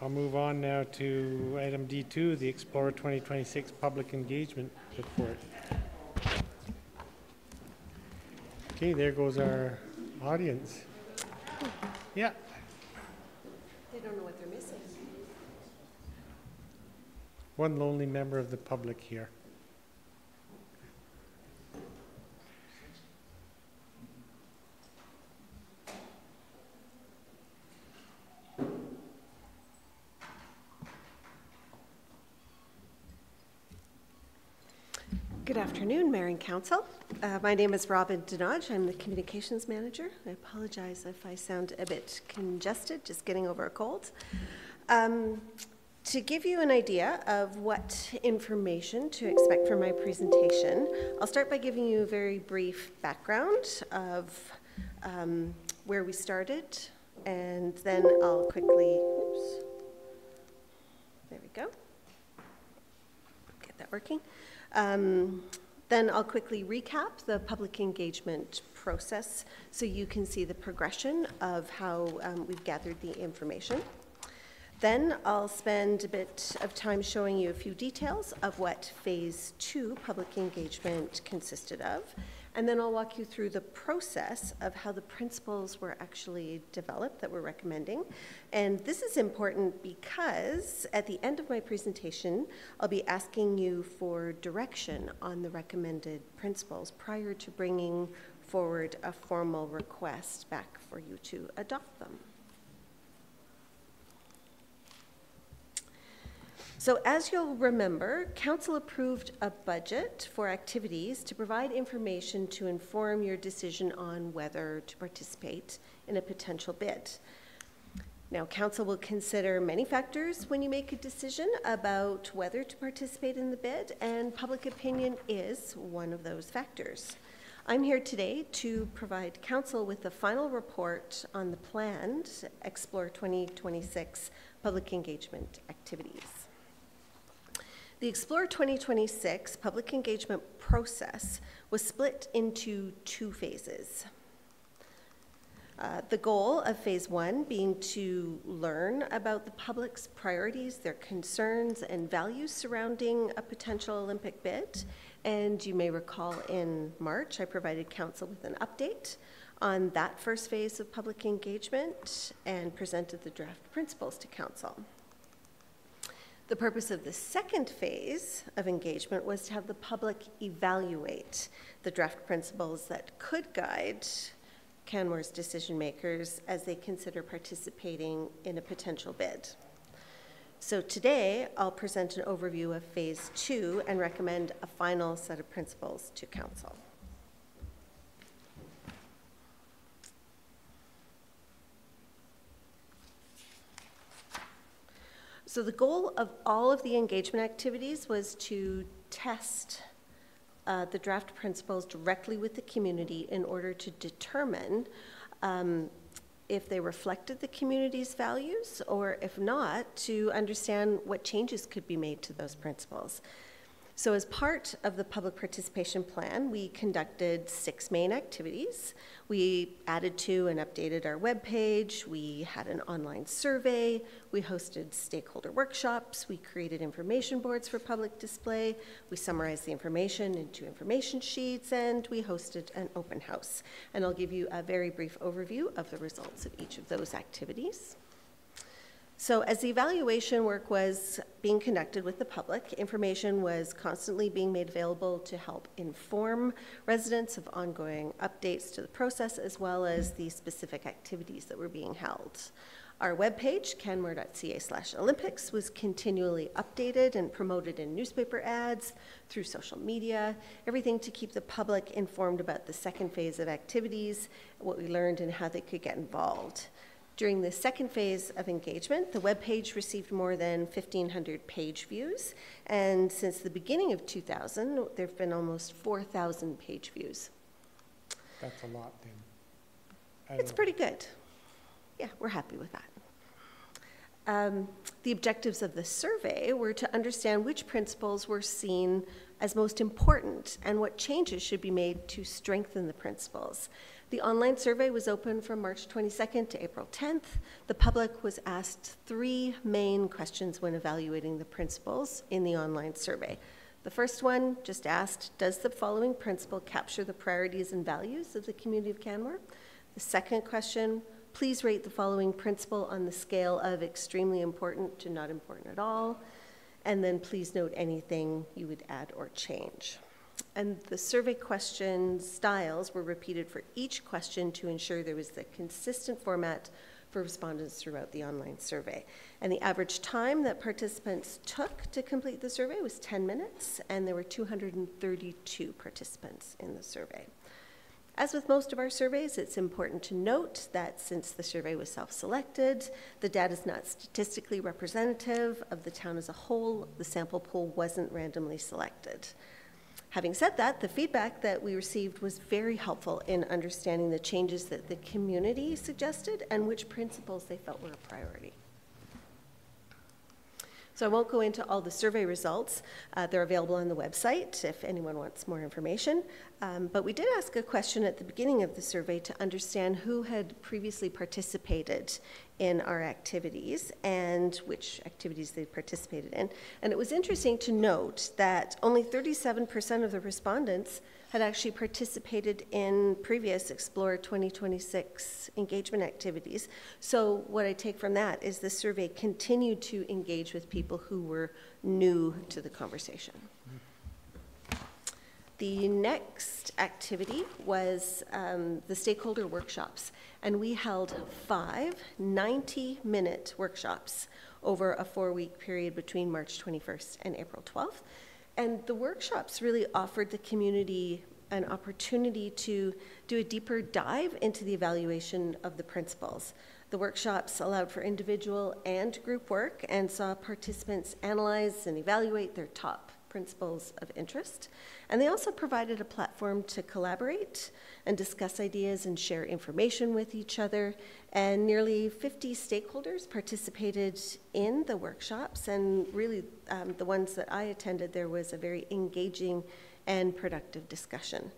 I'll move on now to item D2, the Explorer 2026 Public Engagement Report. Okay, there goes our audience. Yeah. They don't know what they're missing. One lonely member of the public here. Good afternoon, Mayor and Council. My name is Robin Denodge. I'm the Communications Manager. I apologize if I sound a bit congested, just getting over a cold. To give you an idea of what information to expect from my presentation, I'll start by giving you a very brief background of where we started, and then I'll quickly, oops, there we go, get that working. Then I'll quickly recap the public engagement process so you can see the progression of how we've gathered the information. Then I'll spend a bit of time showing you a few details of what Phase 2 public engagement consisted of. And then I'll walk you through the process of how the principles were actually developed that we're recommending. And this is important because at the end of my presentation, I'll be asking you for direction on the recommended principles prior to bringing forward a formal request back for you to adopt them. So as you'll remember, Council approved a budget for activities to provide information to inform your decision on whether to participate in a potential bid. Now, Council will consider many factors when you make a decision about whether to participate in the bid, and public opinion is one of those factors. I'm here today to provide Council with the final report on the planned Explore 2026 public engagement activities. The Explore 2026 public engagement process was split into 2 phases. The goal of phase 1 being to learn about the public's priorities, their concerns, and values surrounding a potential Olympic bid. And you may recall in March, I provided Council with an update on that first phase of public engagement and presented the draft principles to Council. The purpose of the second phase of engagement was to have the public evaluate the draft principles that could guide Canmore's decision makers as they consider participating in a potential bid. So today, I'll present an overview of phase 2 and recommend a final set of principles to Council. So the goal of all of the engagement activities was to test the draft principles directly with the community in order to determine if they reflected the community's values, or if not, to understand what changes could be made to those principles. So as part of the public participation plan, we conducted 6 main activities. We added to and updated our webpage. We had an online survey. We hosted stakeholder workshops. We created information boards for public display. We summarized the information into information sheets, and we hosted an open house. And I'll give you a very brief overview of the results of each of those activities. So as the evaluation work was being conducted with the public, information was constantly being made available to help inform residents of ongoing updates to the process, as well as the specific activities that were being held. Our webpage, canmore.ca/Olympics, was continually updated and promoted in newspaper ads, through social media, everything to keep the public informed about the second phase of activities, what we learned, and how they could get involved. During the second phase of engagement, the webpage received more than 1,500 page views, and since the beginning of 2000, there have been almost 4,000 page views. That's a lot, then. It's pretty good. Yeah, we're happy with that. The objectives of the survey were to understand which principles were seen as most important and what changes should be made to strengthen the principles. The online survey was open from March 22nd to April 10th. The public was asked 3 main questions when evaluating the principles in the online survey. The first one just asked, does the following principle capture the priorities and values of the community of Canmore? The second question, please rate the following principle on the scale of extremely important to not important at all. And then please note anything you would add or change. And the survey question styles were repeated for each question to ensure there was a consistent format for respondents throughout the online survey. And the average time that participants took to complete the survey was 10 minutes, and there were 232 participants in the survey. As with most of our surveys, it's important to note that since the survey was self-selected, the data is not statistically representative of the town as a whole. The sample pool wasn't randomly selected. Having said that, the feedback that we received was very helpful in understanding the changes that the community suggested and which principles they felt were a priority. So I won't go into all the survey results. They're available on the website if anyone wants more information. But we did ask a question at the beginning of the survey to understand who had previously participated in our activities and which activities they participated in. And it was interesting to note that only 37% of the respondents had actually participated in previous Explore 2026 engagement activities. So what I take from that is the survey continued to engage with people who were new to the conversation. The next activity was the stakeholder workshops, and we held 5 90-minute workshops over a 4-week period between March 21st and April 12th. And the workshops really offered the community an opportunity to do a deeper dive into the evaluation of the principles. The workshops allowed for individual and group work and saw participants analyze and evaluate their top principles of interest. And they also provided a platform to collaborate and discuss ideas and share information with each other. And nearly 50 stakeholders participated in the workshops. And really, the ones that I attended, there was a very engaging and productive discussion.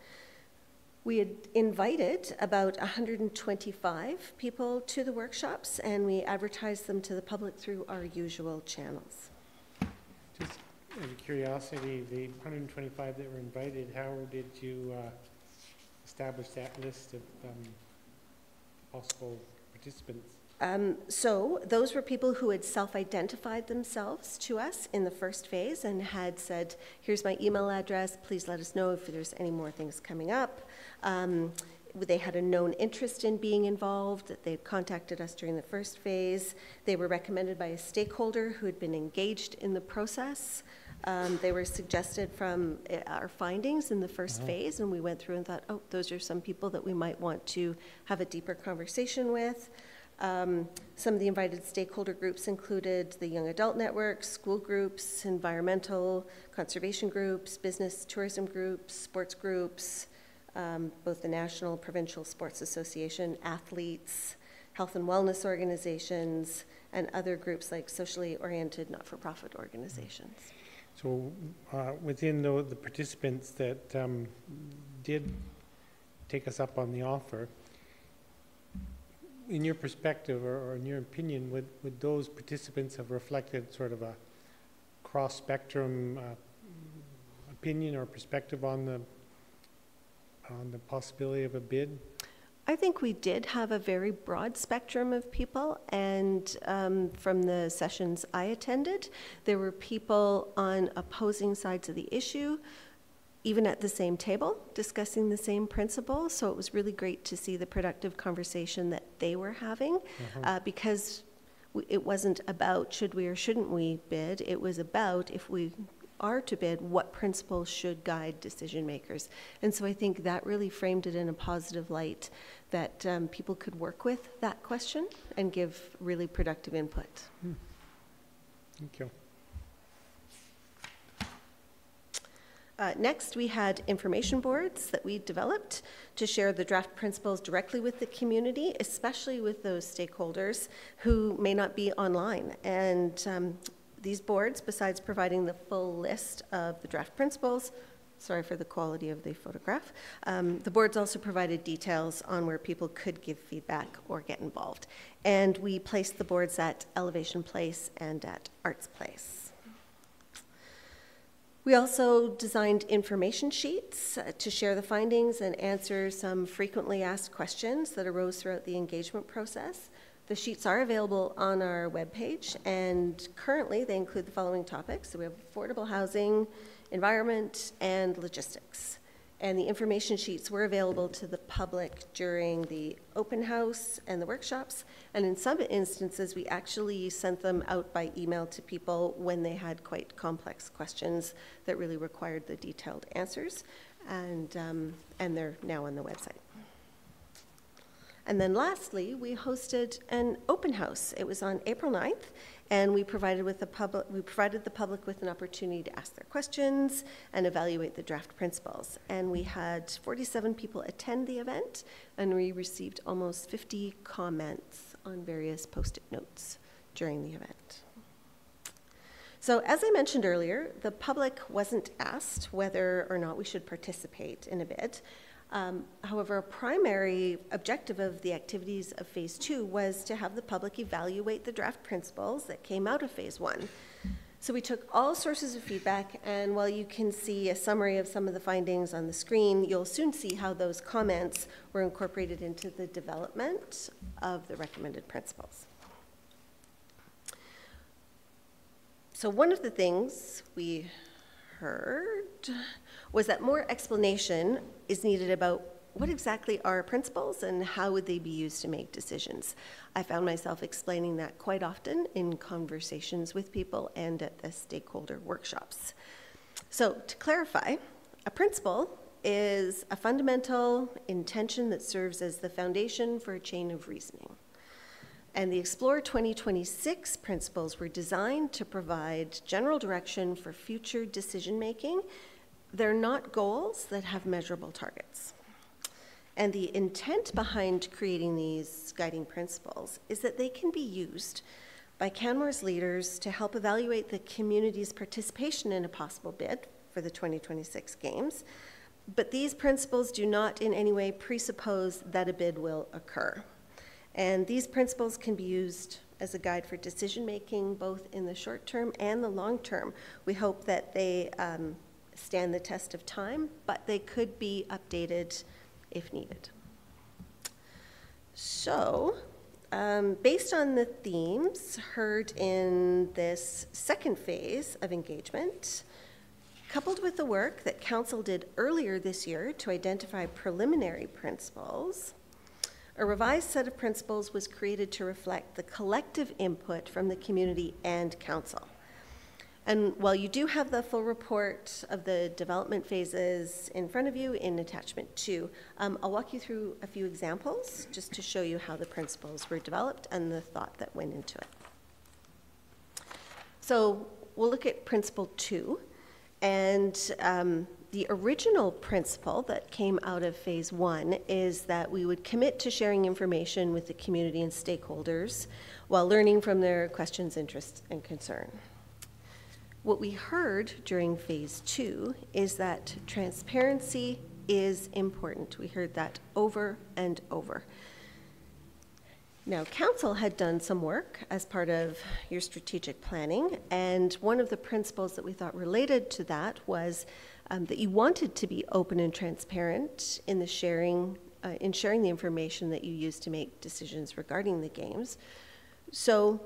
We had invited about 125 people to the workshops, and we advertised them to the public through our usual channels. Just out of curiosity, the 125 that were invited, how did you establish that list of possible participants? So those were people who had self-identified themselves to us in the first phase and had said, here's my email address, please let us know if there's any more things coming up. They had a known interest in being involved, that they had contacted us during the first phase. They were recommended by a stakeholder who had been engaged in the process. They were suggested from our findings in the first phase, and we went through and thought, oh, those are some people that we might want to have a deeper conversation with. Some of the invited stakeholder groups included the young adult network, school groups, environmental, conservation groups, business, tourism groups, sports groups, both the National, Provincial Sports Association, athletes, health and wellness organizations, and other groups like socially oriented not-for-profit organizations. So within the participants that did take us up on the offer, in your perspective or in your opinion, would those participants have reflected sort of a cross-spectrum opinion or perspective on the possibility of a bid? I think we did have a very broad spectrum of people, and from the sessions I attended, there were people on opposing sides of the issue, even at the same table, discussing the same principles. So it was really great to see the productive conversation that they were having, because it wasn't about should we or shouldn't we bid. It was about, if we are to bid, what principles should guide decision makers. And so I think that really framed it in a positive light, that people could work with that question and give really productive input. Thank you. Next, we had information boards that we developed to share the draft principles directly with the community, especially with those stakeholders who may not be online. And these boards, besides providing the full list of the draft principles, sorry for the quality of the photograph, the boards also provided details on where people could give feedback or get involved. And we placed the boards at Elevation Place and at Arts Place. We also designed information sheets to share the findings and answer some frequently asked questions that arose throughout the engagement process. The sheets are available on our webpage, and currently they include the following topics. So we have affordable housing, environment, and logistics. And the information sheets were available to the public during the open house and the workshops. And in some instances, we actually sent them out by email to people when they had quite complex questions that really required the detailed answers. And they're now on the website. And then lastly, we hosted an open house. It was on April 9th, and we provided the public with an opportunity to ask their questions and evaluate the draft principles. And we had 47 people attend the event, and we received almost 50 comments on various Post-it notes during the event. So as I mentioned earlier, the public wasn't asked whether or not we should participate in a bid. However, a primary objective of the activities of Phase 2 was to have the public evaluate the draft principles that came out of Phase 1. So we took all sources of feedback, and while you can see a summary of some of the findings on the screen, you'll soon see how those comments were incorporated into the development of the recommended principles. So one of the things we heard was that more explanation is needed about what exactly are principles and how would they be used to make decisions. I found myself explaining that quite often in conversations with people and at the stakeholder workshops. So to clarify, a principle is a fundamental intention that serves as the foundation for a chain of reasoning. And the Explore 2026 principles were designed to provide general direction for future decision-making. They're not goals that have measurable targets. And the intent behind creating these guiding principles is that they can be used by Canmore's leaders to help evaluate the community's participation in a possible bid for the 2026 Games. But these principles do not in any way presuppose that a bid will occur. And these principles can be used as a guide for decision-making, both in the short term and the long term. We hope that they stand the test of time, but they could be updated if needed. So, based on the themes heard in this second phase of engagement, coupled with the work that Council did earlier this year to identify preliminary principles, a revised set of principles was created to reflect the collective input from the community and Council. And while you do have the full report of the development phases in front of you in attachment 2, I'll walk you through a few examples just to show you how the principles were developed and the thought that went into it. So we'll look at principle 2, and the original principle that came out of phase 1 is that we would commit to sharing information with the community and stakeholders while learning from their questions, interests, and concern. What we heard during phase 2 is that transparency is important. We heard that over and over. Now, Council had done some work as part of your strategic planning, and one of the principles that we thought related to that was that you wanted to be open and transparent in the sharing the information that you use to make decisions regarding the games. So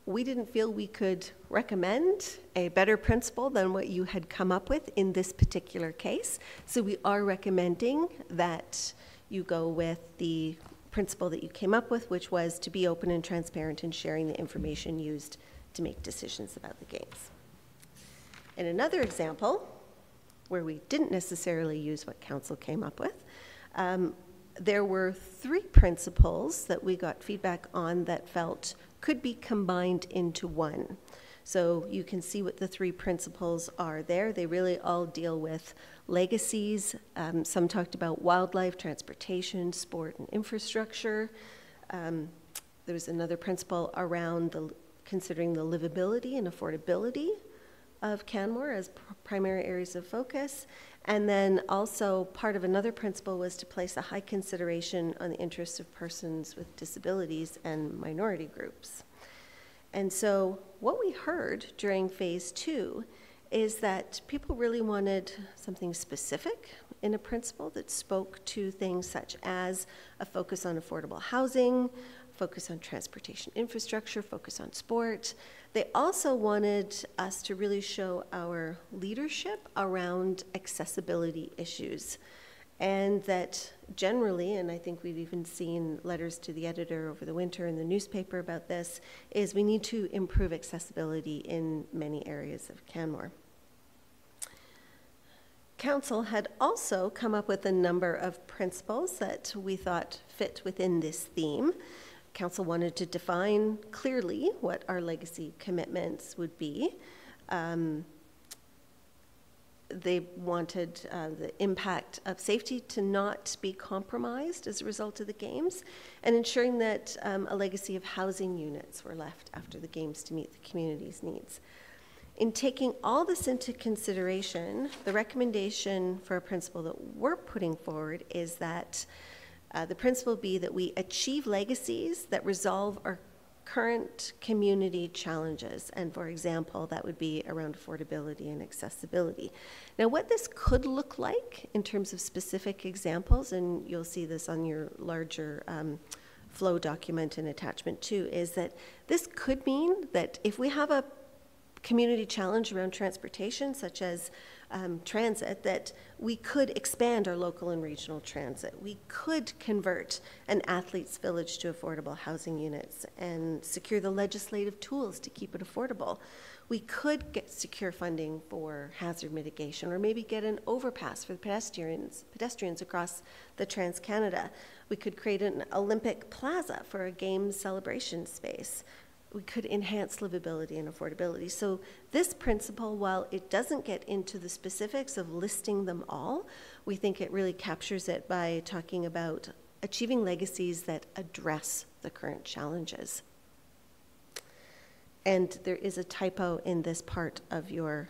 we didn't feel we could recommend a better principle than what you had come up with in this particular case. So we are recommending that you go with the principle that you came up with, which was to be open and transparent in sharing the information used to make decisions about the games. In another example, where we didn't necessarily use what Council came up with, there were 3 principles that we got feedback on that felt could be combined into one. So you can see what the 3 principles are there. They really all deal with legacies. Some talked about wildlife, transportation, sport, and infrastructure. There was another principle around considering the livability and affordability of Canmore as primary areas of focus. And then also part of another principle was to place a high consideration on the interests of persons with disabilities and minority groups. And so what we heard during phase 2 is that people really wanted something specific in a principle that spoke to things such as a focus on affordable housing, focus on transportation infrastructure, focus on sport. They also wanted us to really show our leadership around accessibility issues. And that generally, and I think we've even seen letters to the editor over the winter in the newspaper about this, is we need to improve accessibility in many areas of Canmore. Council had also come up with a number of principles that we thought fit within this theme. Council wanted to define clearly what our legacy commitments would be. They wanted the impact of safety to not be compromised as a result of the games, and ensuring that a legacy of housing units were left after the games to meet the community's needs. In taking all this into consideration, the recommendation for a principle that we're putting forward is that the principle be that we achieve legacies that resolve our current community challenges. And for example, that would be around affordability and accessibility. Now, what this could look like in terms of specific examples, and you'll see this on your larger flow document in attachment 2, is that this could mean that if we have a community challenge around transportation, such as transit, that we could expand our local and regional transit. We could convert an athletes' village to affordable housing units and secure the legislative tools to keep it affordable. We could secure funding for hazard mitigation, or maybe get an overpass for the pedestrians across the Trans-Canada. We could create an Olympic plaza for a games celebration space. We could enhance livability and affordability. So this principle, while it doesn't get into the specifics of listing them all, we think it really captures it by talking about achieving legacies that address the current challenges. And there is a typo in this part of your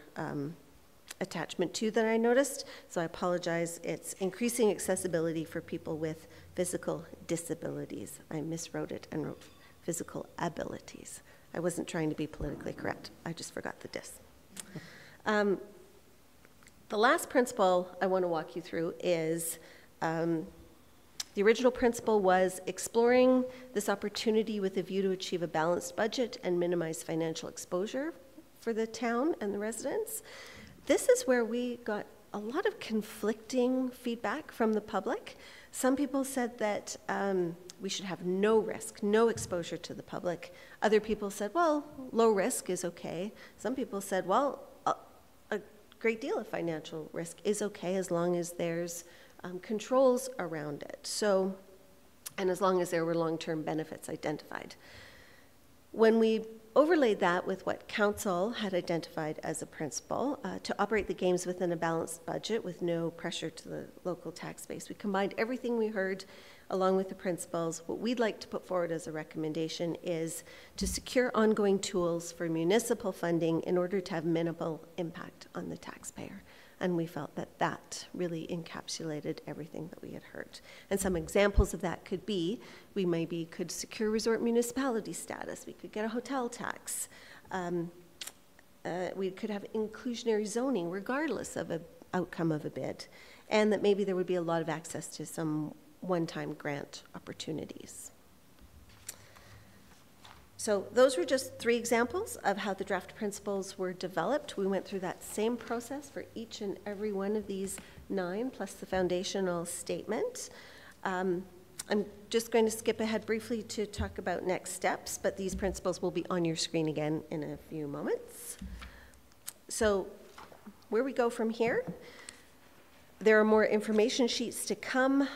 attachment 2 that I noticed, so I apologize. It's increasing accessibility for people with physical disabilities. I miswrote it and wrote physical abilities. I wasn't trying to be politically correct. I just forgot the dis. The last principle I want to walk you through is the original principle was exploring this opportunity with a view to achieve a balanced budget and minimize financial exposure for the town and the residents. This is where we got a lot of conflicting feedback from the public. Some people said that we should have no risk, no exposure to the public. Other people said, well, low risk is okay. Some people said, well, a great deal of financial risk is okay as long as there's controls around it. So, and as long as there were long-term benefits identified. When we overlaid that with what Council had identified as a principle, to operate the games within a balanced budget with no pressure to the local tax base, we combined everything we heard along with the principles. What we'd like to put forward as a recommendation is to secure ongoing tools for municipal funding in order to have minimal impact on the taxpayer. And we felt that that really encapsulated everything that we had heard. And some examples of that could be, we maybe could secure resort municipality status, we could get a hotel tax, we could have inclusionary zoning regardless of an outcome of a bid, and that maybe there would be a lot of access to some one-time grant opportunities. So those were just 3 examples of how the draft principles were developed. We went through that same process for each and every one of these 9, plus the foundational statement. I'm just going to skip ahead briefly to talk about next steps, but these principles will be on your screen again in a few moments. So where we go from here, there are more information sheets to come.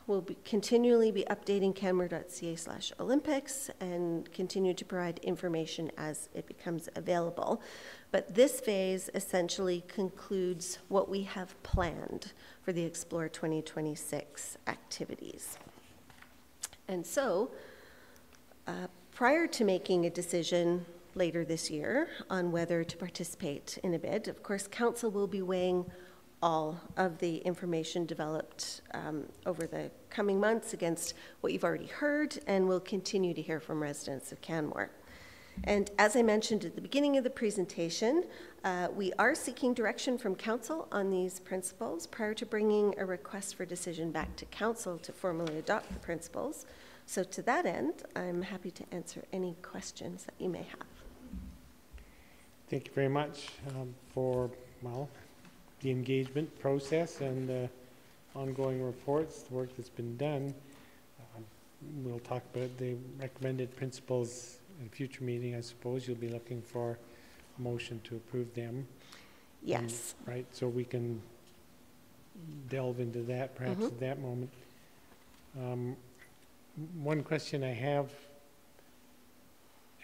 We'll continually be updating canmore.ca/Olympics and continue to provide information as it becomes available. But this phase essentially concludes what we have planned for the Explore 2026 activities. And so, prior to making a decision later this year on whether to participate in a bid, of course, Council will be weighing all of the information developed over the coming months against what you've already heard, and we'll continue to hear from residents of Canmore. And as I mentioned at the beginning of the presentation, we are seeking direction from Council on these principles prior to bringing a request for decision back to Council to formally adopt the principles. So to that end, I'm happy to answer any questions that you may have. Thank you very much for, well, the engagement process and the ongoing reports, the work that's been done. We'll talk about the recommended principles in a future meeting. I suppose you'll be looking for a motion to approve them. Yes. Right, so we can delve into that perhaps at that moment. One question I have,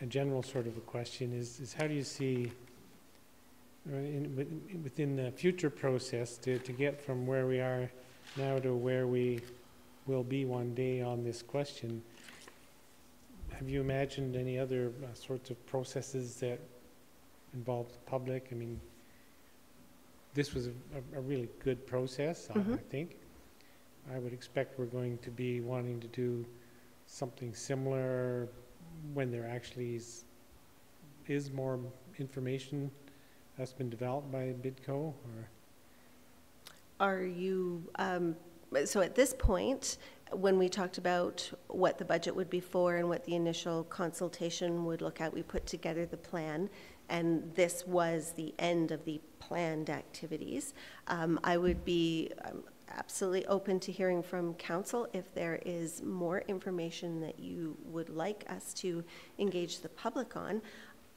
a general sort of a question, is how do you see within the future process to get from where we are now to where we will be one day on this question? Have you imagined any other sorts of processes that involve the public? I mean, this was a really good process, I think. I would expect we're going to be wanting to do something similar when there actually is more information that's been developed by BIDCO? Or? Are you So at this point, when we talked about what the budget would be for and what the initial consultation would look at, we put together the plan, and this was the end of the planned activities. I would be absolutely open to hearing from council if there is more information that you would like us to engage the public on.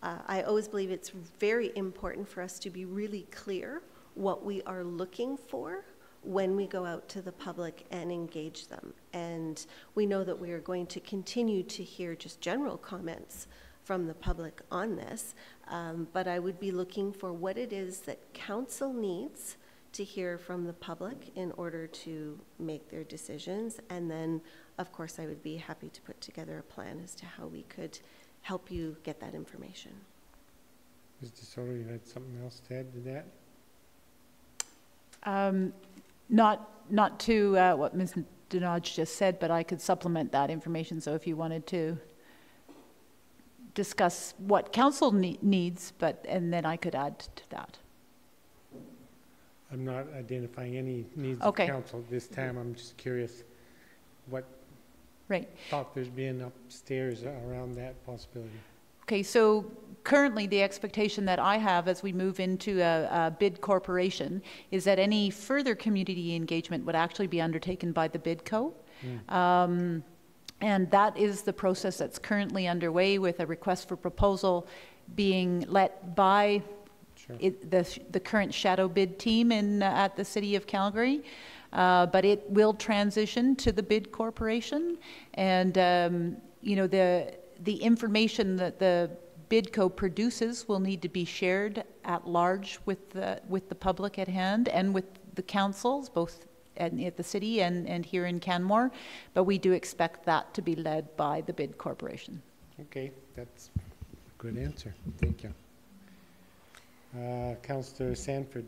I always believe it's very important for us to be really clear what we are looking for when we go out to the public and engage them. And we know that we are going to continue to hear just general comments from the public on this, but I would be looking for what it is that council needs to hear from the public in order to make their decisions. And then, of course, I would be happy to put together a plan as to how we could help you get that information. Mr. Soto, you had something else to add to that? Not to what Ms. Denaj just said, but I could supplement that information. So if you wanted to discuss what council needs, and then I could add to that. I'm not identifying any needs Okay. of council this time. I'm just curious what thought there's been upstairs around that possibility. Okay, so currently the expectation that I have as we move into a bid corporation is that any further community engagement would actually be undertaken by the bidco. And that is the process that's currently underway, with a request for proposal being led by the current shadow bid team at the City of Calgary. But it will transition to the bid corporation. And, you know, the information that the bidco produces will need to be shared at large with the public at hand and with the councils, both at the city and here in Canmore. But we do expect that to be led by the bid corporation. Okay, that's a good answer. Thank you. Councillor Sanford.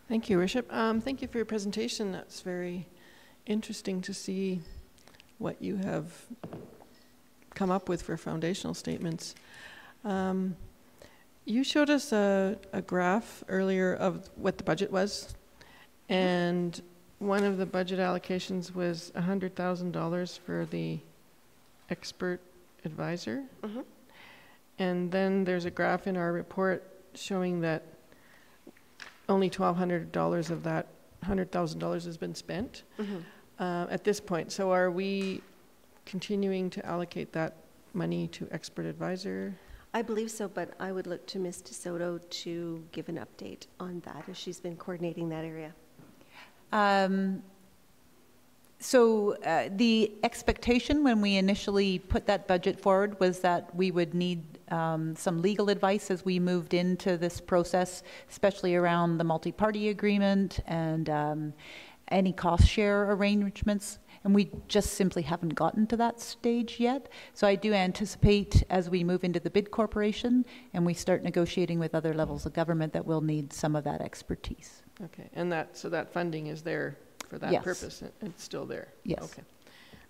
Thank you, Worship. Thank you for your presentation. That's very interesting to see what you have come up with for foundational statements. You showed us a graph earlier of what the budget was, and one of the budget allocations was $100,000 for the expert advisor. And then there's a graph in our report showing that only $1,200 of that $100,000 has been spent at this point. So are we continuing to allocate that money to expert advisor? I believe so, but I would look to Ms. DeSoto to give an update on that, as she's been coordinating that area. So the expectation when we initially put that budget forward was that we would need some legal advice as we moved into this process, especially around the multi-party agreement and any cost share arrangements. And we just simply haven't gotten to that stage yet. So I do anticipate as we move into the bid corporation and we start negotiating with other levels of government that we'll need some of that expertise. Okay, and so that funding is there for that purpose? It's still there? Yes. Okay.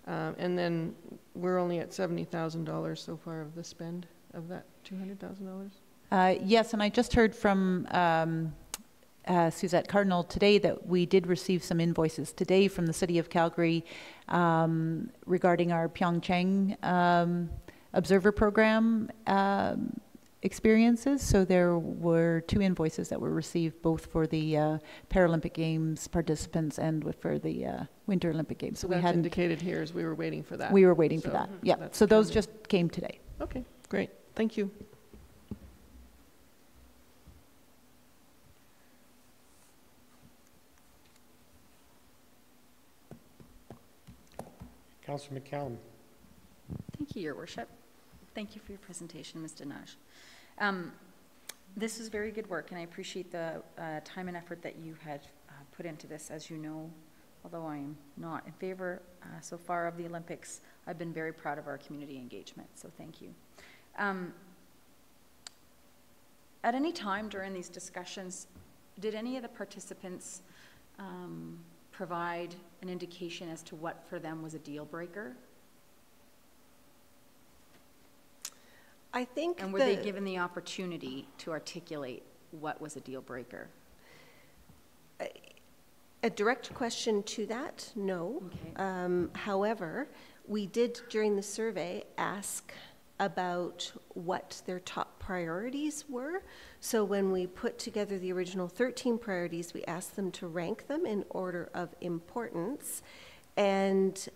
And then we're only at $70,000 so far of the spend of that $200,000? Yes, and I just heard from Suzette Cardinal today that we did receive some invoices today from the City of Calgary regarding our Pyeongchang Observer Program experiences. So there were 2 invoices that were received, both for the Paralympic Games participants and for the Winter Olympic Games. So we had indicated here as we were waiting for that. We were waiting for that, yeah. So those just came today. Okay, great. Thank you. Councillor McCallum. Thank you, Your Worship. Thank you for your presentation, Ms. Denaj. This is very good work, and I appreciate the time and effort that you had put into this. As you know, although I'm not in favor so far of the Olympics, I've been very proud of our community engagement, so thank you. At any time during these discussions, did any of the participants provide an indication as to what for them was a deal breaker? I think. And were they given the opportunity to articulate what was a deal breaker? A direct question to that, no. Okay. However, we did during the survey ask about what their top priorities were. So when we put together the original 13 priorities, we asked them to rank them in order of importance. And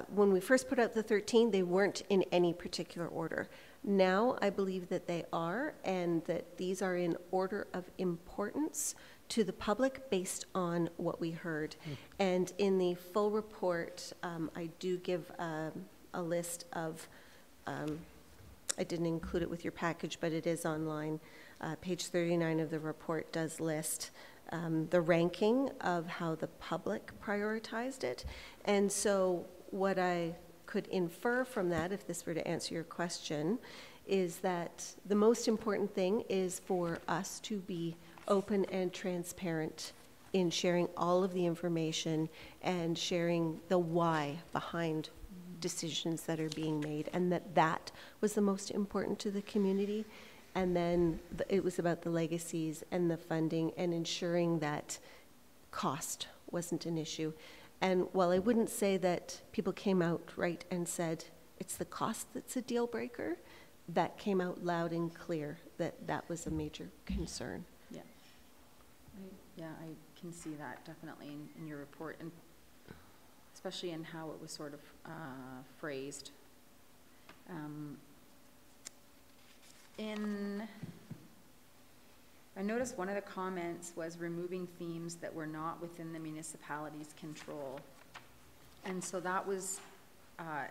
when we first put out the 13, they weren't in any particular order. Now I believe that they are, and that these are in order of importance to the public based on what we heard. And in the full report, I do give a list of, I didn't include it with your package, but it is online. Page 39 of the report does list the ranking of how the public prioritized it. And so what I could infer from that, if this were to answer your question, is that the most important thing is for us to be open and transparent in sharing all of the information and sharing the why behind decisions that are being made, and that was the most important to the community. And then it was about the legacies and the funding and ensuring that cost wasn't an issue. And while I wouldn't say that people came out right and said it's the cost that's a deal breaker, that came out loud and clear that that was a major concern. Yeah. I can see that definitely in your report, and especially in how it was sort of phrased. I noticed one of the comments was removing themes that were not within the municipality's control. And so that was,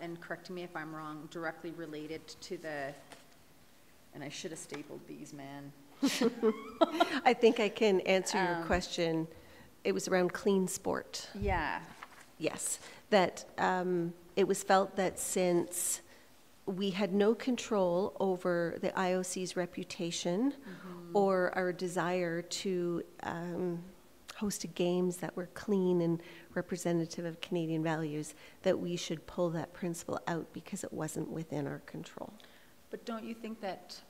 and correct me if I'm wrong, directly related to the, and I should have stapled these, man. I think I can answer your question. It was around clean sport. Yeah. Yes, that it was felt that since we had no control over the IOC's reputation or our desire to host games that were clean and representative of Canadian values, that we should pull that principle out because it wasn't within our control. But don't you think that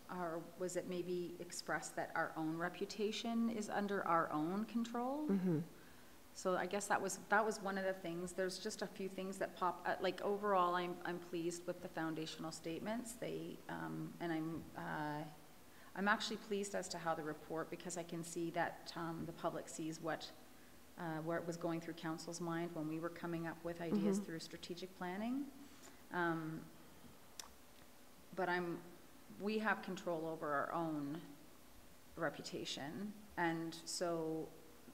was it maybe expressed that our own reputation is under our own control? So I guess that was one of the things. There's just a few things that pop. Like overall, I'm pleased with the foundational statements. And I'm actually pleased as to how the report, because I can see that the public sees where it was going through council's mind when we were coming up with ideas through strategic planning. But we have control over our own reputation, and so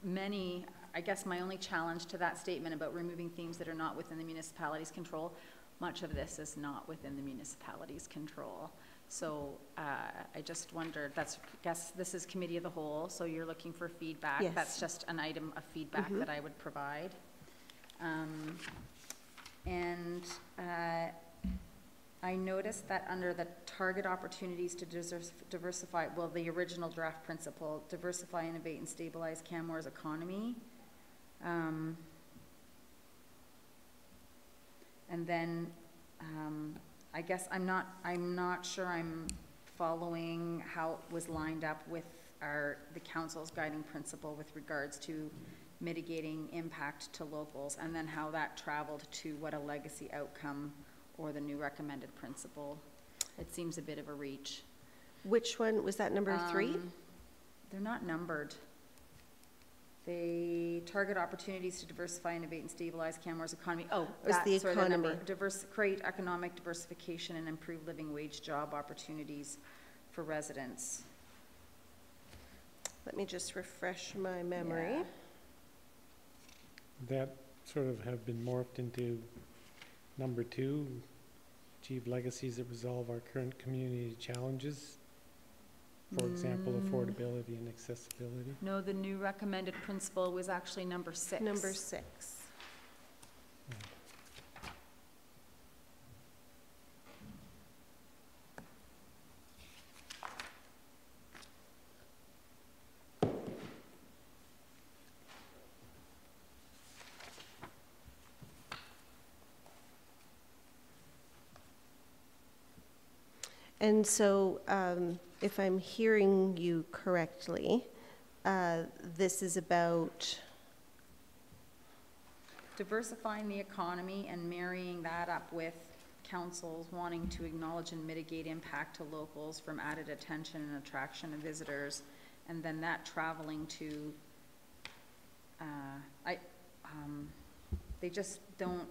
many. I guess my only challenge to that statement about removing themes that are not within the municipality's control, much of this is not within the municipality's control. So I just wondered, I guess this is committee of the whole, so you're looking for feedback. Yes. That's just an item of feedback that I would provide. I noticed that under the target opportunities to diversify, well, the original draft principle, diversify, innovate, and stabilize Canmore's economy. And then I guess I'm not sure I'm following how it was lined up with the council's guiding principle with regards to mitigating impact to locals, and then how that traveled to what a legacy outcome or the new recommended principle. It seems a bit of a reach. Which one was that, number 3? They're not numbered. They target opportunities to diversify, innovate, and stabilize Canmore's economy. Oh, that's the sort economy. of the number. Create economic diversification and improve living wage job opportunities for residents. Let me just refresh my memory. Yeah. That sort of have been morphed into number 2, achieve legacies that resolve our current community challenges. For example, affordability and accessibility. No, the new recommended principle was actually number 6. Number 6. And so, if I'm hearing you correctly, this is about diversifying the economy and marrying that up with councils wanting to acknowledge and mitigate impact to locals from added attention and attraction of visitors, and then that traveling to, they just don't,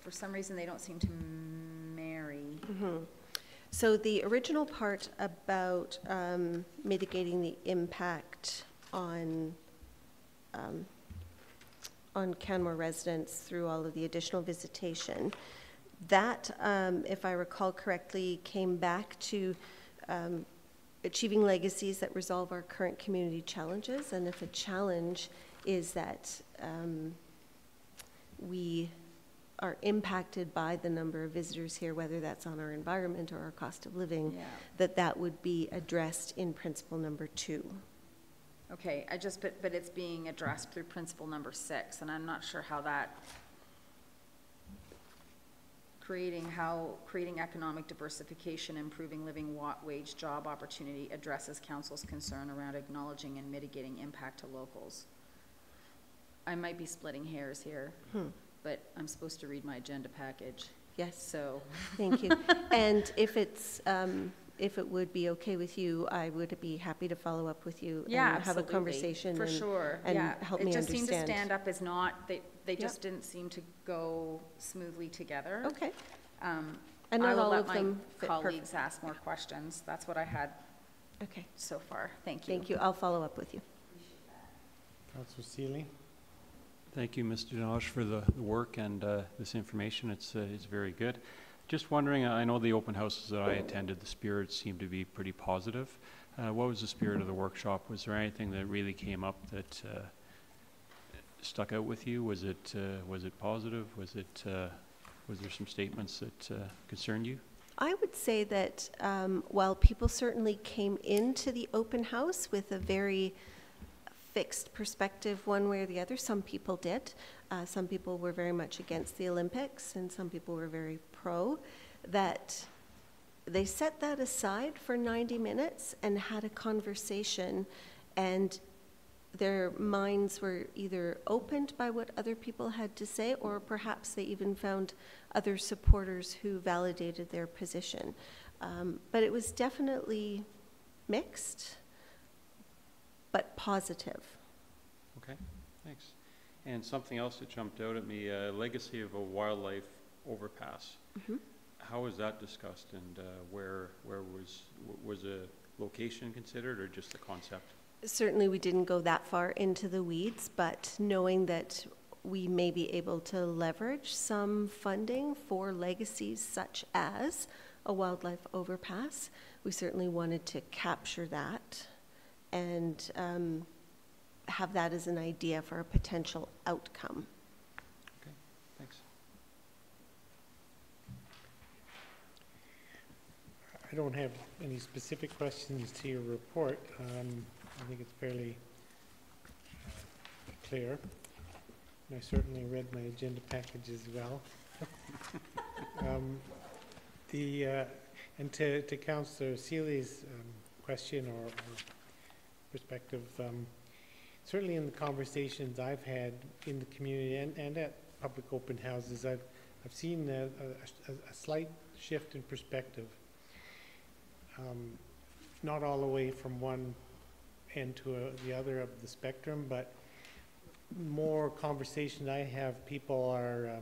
for some reason they don't seem to marry. Mm-hmm. So the original part about mitigating the impact on Canmore residents through all of the additional visitation, that, if I recall correctly, came back to achieving legacies that resolve our current community challenges. And if a challenge is that we are impacted by the number of visitors here, whether that's on our environment or our cost of living, that would be addressed in principle number 2. Okay, but it's being addressed through principle number 6, and I'm not sure how that, creating economic diversification, improving living wage job opportunity addresses council's concern around acknowledging and mitigating impact to locals. I might be splitting hairs here, but I'm supposed to read my agenda package. Yes. So. Thank you. And if it's, if it would be okay with you, I would be happy to follow up with you and have a conversation. For sure. And help me understand. It just seemed to stand up as not, they just didn't seem to go smoothly together. Okay. And not all of them fit colleagues ask more questions. That's what I had so far. Thank you. Thank you. I'll follow up with you. Councillor Seeley. Thank you, Mr. Dinosh, for the work and this information. It's very good. Just wondering, I know the open houses that I attended, the spirit seemed to be pretty positive. What was the spirit of the workshop? Was there anything that really came up that stuck out with you? Was it positive? Was there some statements that concerned you? I would say that while people certainly came into the open house with a very fixed perspective one way or the other, some people did. Some people were very much against the Olympics and some people were very pro, that they set that aside for 90 minutes and had a conversation, and their minds were either opened by what other people had to say, or perhaps they even found other supporters who validated their position. But it was definitely mixed, but positive. Okay, thanks. And something else that jumped out at me, legacy of a wildlife overpass. Mm-hmm. How was that discussed, and where was a location considered, or just the concept? Certainly we didn't go that far into the weeds, but knowing that we may be able to leverage some funding for legacies such as a wildlife overpass, we certainly wanted to capture that and have that as an idea for a potential outcome. Okay, thanks. I don't have any specific questions to your report. I think it's fairly clear. And I certainly read my agenda package as well. And to Councillor Seeley's question or perspective, certainly in the conversations I've had in the community and at public open houses, I've seen a slight shift in perspective. Not all the way from one end to the other of the spectrum, but more conversation I have, people are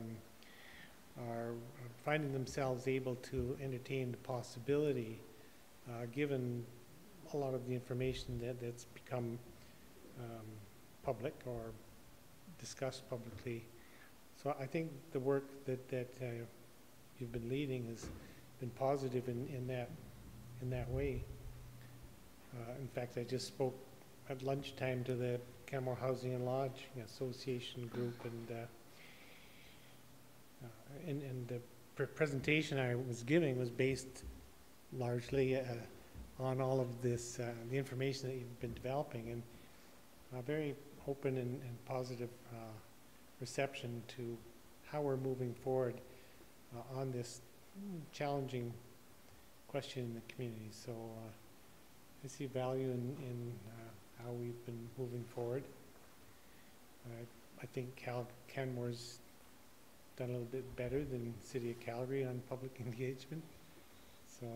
finding themselves able to entertain the possibility, given a lot of the information that's become public or discussed publicly. So I think the work that you've been leading has been positive in that way. In fact, I just spoke at lunchtime to the Canmore Housing and Lodge Association group, and the presentation I was giving was based largely on all of this, the information that you've been developing, and a very open and positive reception to how we're moving forward on this challenging question in the community. So I see value in how we've been moving forward. I think Canmore's done a little bit better than City of Calgary on public engagement. So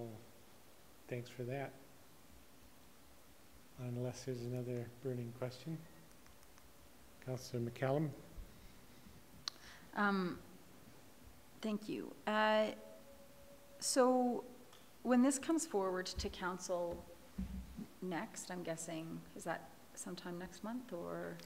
thanks for that. Unless there's another burning question. Councillor McCallum. Thank you. So when this comes forward to council next, I'm guessing, is that sometime next month or?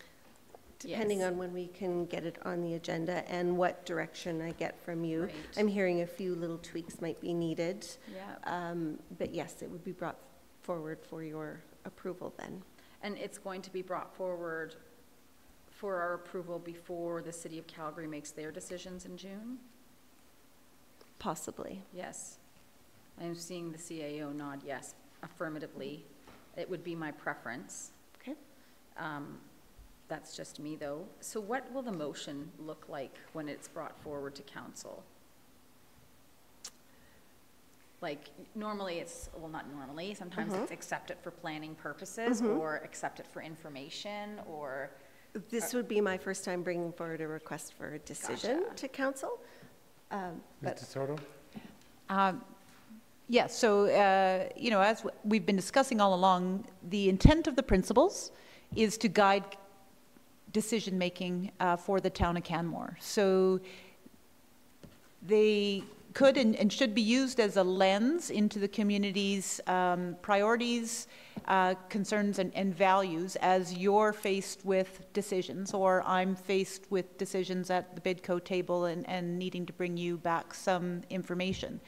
Depending Yes. on when we can get it on the agenda and what direction I get from you. Right. I'm hearing a few little tweaks might be needed. Yeah. But yes, it would be brought forward for your approval then. And it's going to be brought forward for our approval before the City of Calgary makes their decisions in June? Possibly. Yes. I'm seeing the CAO nod yes affirmatively. It would be my preference. Okay. That's just me though. So what will the motion look like when it's brought forward to council? Like normally it's, well not normally, sometimes it's accept it for planning purposes or accept it for information or. This would be my first time bringing forward a request for a decision to council. Mr. Soto? Yeah, so, you know, as we've been discussing all along, the intent of the principles is to guide decision-making for the town of Canmore. So they could and should be used as a lens into the community's priorities, concerns, and values as you're faced with decisions, or I'm faced with decisions at the BIDCO table and needing to bring you back some information.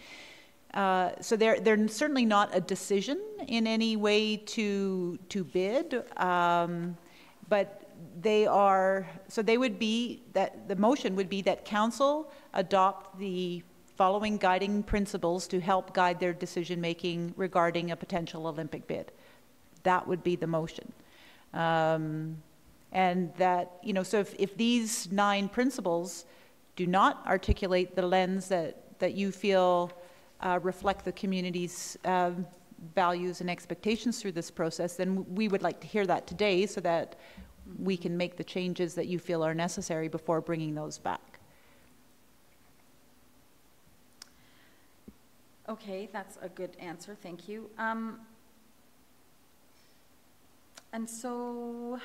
So they're certainly not a decision in any way to bid, but they are, so they would be, that the motion would be that council adopt the following guiding principles to help guide their decision-making regarding a potential Olympic bid. That would be the motion. And that, you know, so if these 9 principles do not articulate the lens that you feel reflect the community's values and expectations through this process, then we would like to hear that today so that we can make the changes that you feel are necessary before bringing those back. Okay, that's a good answer, thank you. And so,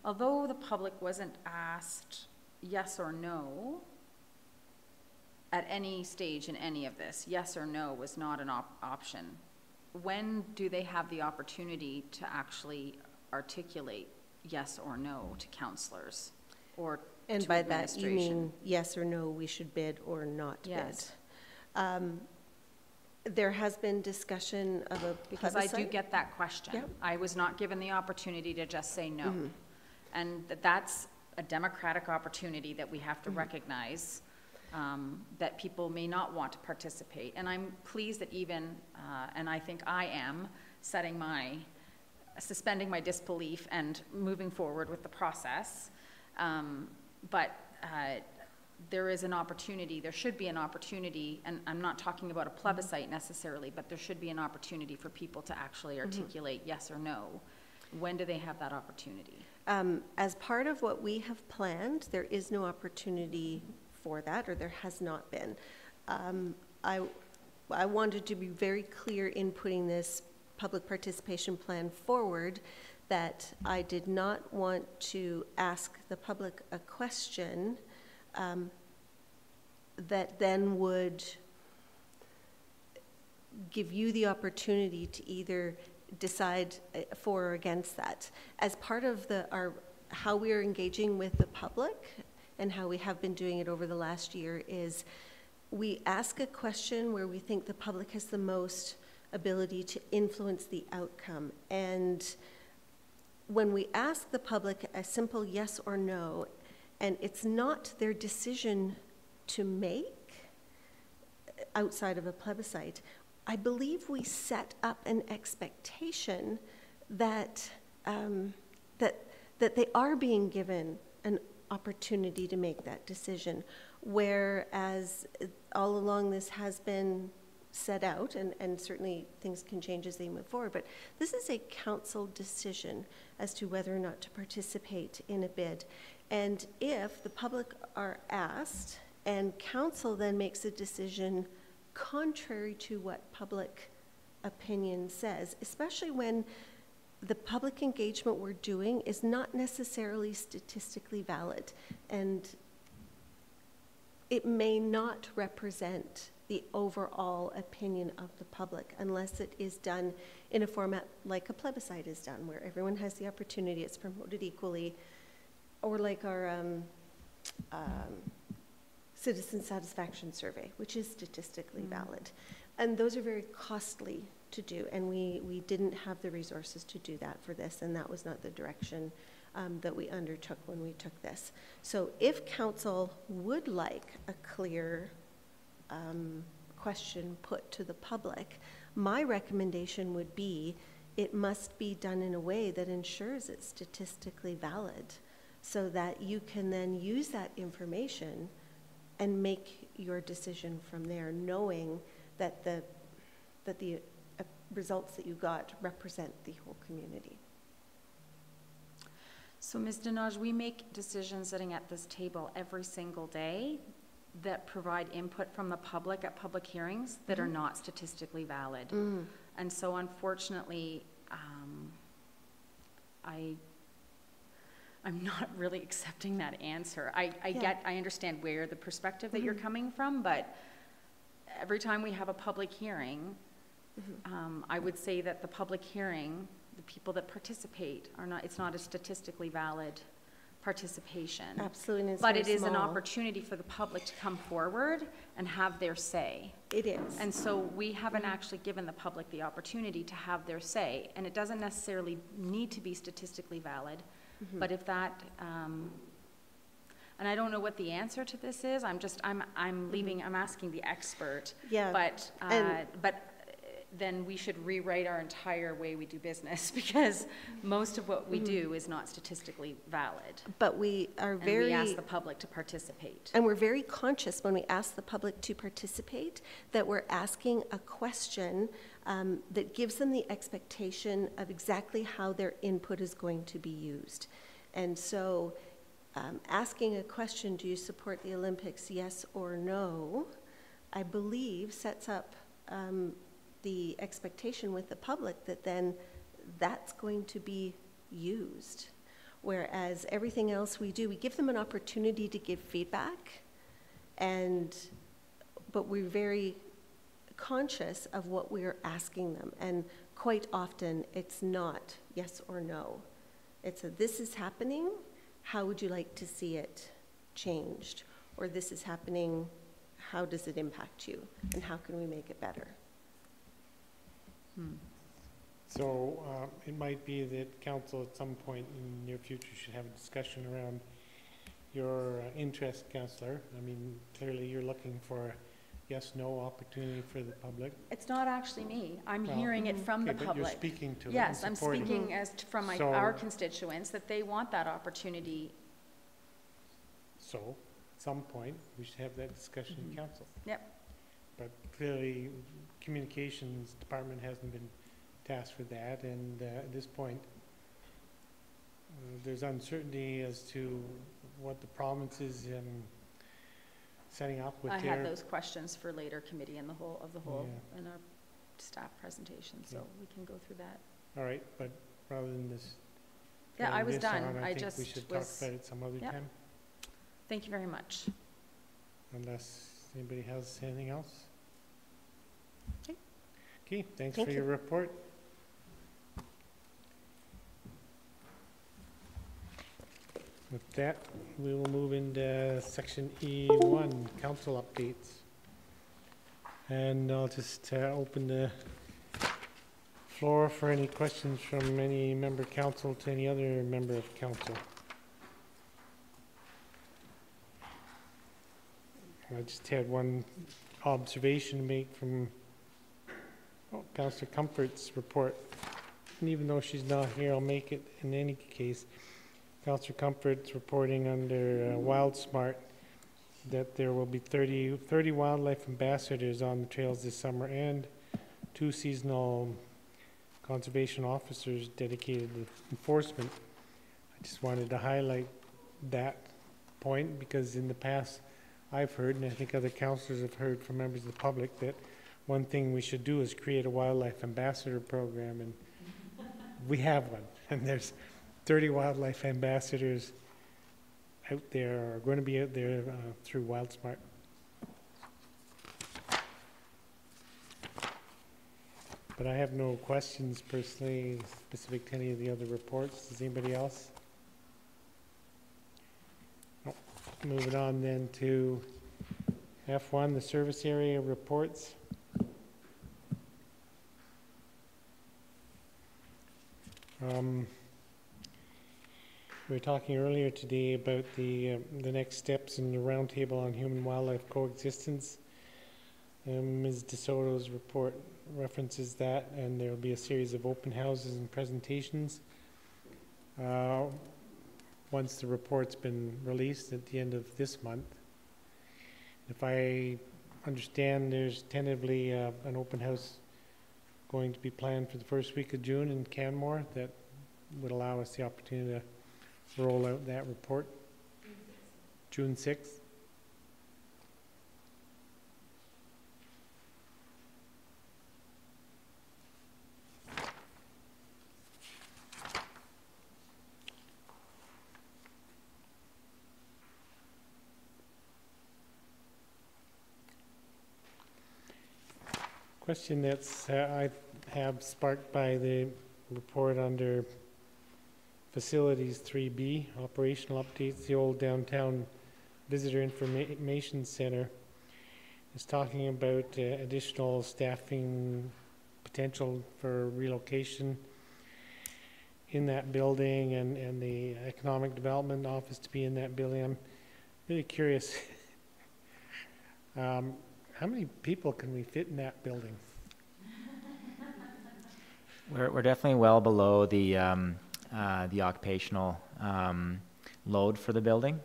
although the public wasn't asked yes or no at any stage in any of this, yes or no was not an option. When do they have the opportunity to actually articulate yes or no to councillors or and to by that you administration? mean yes or no, we should bid or not Yes. bid. There has been discussion of a Because I do get that question. Yep. I was not given the opportunity to just say no. And that's a democratic opportunity that we have to recognize, that people may not want to participate. And I'm pleased that even, and I think I am, suspending my disbelief and moving forward with the process. But there is an opportunity, there should be an opportunity, and I'm not talking about a plebiscite necessarily, but there should be an opportunity for people to actually articulate yes or no. When do they have that opportunity? As part of what we have planned, there is no opportunity for that, or there has not been. I wanted to be very clear in putting this public participation plan forward that I did not want to ask the public a question that then would give you the opportunity to either decide for or against that. As part of how we are engaging with the public and how we have been doing it over the last year is we ask a question where we think the public has the most ability to influence the outcome. And when we ask the public a simple yes or no, and it's not their decision to make outside of a plebiscite, I believe we set up an expectation that that they are being given an opportunity to make that decision, whereas all along this has been set out, and certainly things can change as they move forward, but this is a council decision as to whether or not to participate in a bid. And if the public are asked and council then makes a decision contrary to what public opinion says, especially when the public engagement we're doing is not necessarily statistically valid, and it may not represent the overall opinion of the public unless it is done in a format like a plebiscite is done, where everyone has the opportunity, it's promoted equally, or like our citizen satisfaction survey, which is statistically valid. And those are very costly to do, and we didn't have the resources to do that for this, and that was not the direction that we undertook when we took this. So if council would like a clear question put to the public, my recommendation would be it must be done in a way that ensures it's statistically valid, so that you can then use that information and make your decision from there, knowing that the results that you got represent the whole community. So Ms. Dinaj, we make decisions sitting at this table every single day that provide input from the public at public hearings that are not statistically valid. And so unfortunately, I'm not really accepting that answer. I understand where the perspective that you're coming from, but every time we have a public hearing, I would say that the public hearing, the people that participate it's not a statistically valid participation. Absolutely. But it is an opportunity for the public to come forward and have their say. It is. And so we haven't actually given the public the opportunity to have their say. And it doesn't necessarily need to be statistically valid. But if that, and I don't know what the answer to this is. I'm asking the expert. Yeah. But then we should rewrite our entire way we do business, because most of what we do is not statistically valid. But we are And very... we ask the public to participate. And we're very conscious when we ask the public to participate that we're asking a question that gives them the expectation of exactly how their input is going to be used. And so asking a question, do you support the Olympics, yes or no, I believe sets up the expectation with the public that then that's going to be used. Whereas everything else we do, we give them an opportunity to give feedback, but we're very conscious of what we're asking them. And quite often it's not yes or no. It's this is happening, how would you like to see it changed? Or this is happening, how does it impact you? And how can we make it better? So it might be that council at some point in the near future should have a discussion around your interest, Councillor. I mean, clearly you're looking for a yes-no opportunity for the public. It's not actually me. I'm hearing it from the But public. you're speaking to it. Yes, I'm and supporting speaking it. from So- our constituents that they want that opportunity. So at some point, we should have that discussion in council. Yep. But clearly, communications department hasn't been tasked with that, and at this point, there's uncertainty as to what the province is in setting up with I their... had those questions for later committee and in our staff presentation, so we can go through that. All right, but rather than this... Yeah, I was this done. on, I think just we should was- talk about it some other Yep. time, Thank you very much. unless anybody has anything else. Okay, thanks Thank for you. your report. With that, we will move into section E1, council updates. And I'll just open the floor for any questions from any member council to any other member of council. I just had one observation to make from Councillor Comfort's report. And even though she's not here, I'll make it in any case. Councillor Comfort's reporting under WildSmart that there will be 30 wildlife ambassadors on the trails this summer and 2 seasonal conservation officers dedicated to enforcement. I just wanted to highlight that point because in the past I've heard, and I think other councillors have heard from members of the public, that one thing we should do is create a wildlife ambassador program, and we have one. And there's 30 wildlife ambassadors out there, are going to be out there through WildSmart. But I have no questions personally specific to any of the other reports. Does anybody else? No. Moving on then to F1, the service area reports. We were talking earlier today about the next steps in the roundtable on human-wildlife coexistence. Ms. DeSoto's report references that, and there will be a series of open houses and presentations once the report's been released at the end of this month. If I understand, there's tentatively an open house going to be planned for the first week of June in Canmore that would allow us the opportunity to roll out that report. June 6th. Question that's I have sparked by the report under Facilities 3B, Operational Updates, the old downtown Visitor Information Center is talking about additional staffing potential for relocation in that building and the Economic Development Office to be in that building. I'm really curious, how many people can we fit in that building? We're definitely well below the occupational load for the building,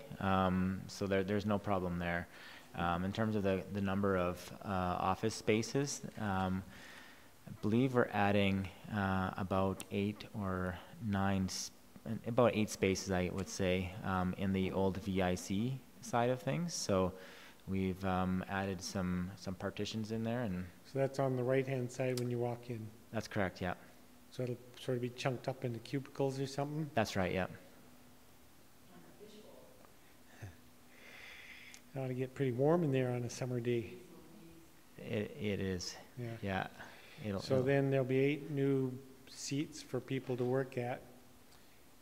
so there's no problem there. In terms of the number of office spaces, I believe we're adding about 8 or 9, about 8 spaces, I would say, in the old VIC side of things. So we've added some partitions in there, and so that's on the right-hand side when you walk in. That's correct. Yeah. So it'll sort of be chunked up into cubicles or something? That's right, yeah. It ought to get pretty warm in there on a summer day. It is. Yeah. So then there'll be 8 new seats for people to work at.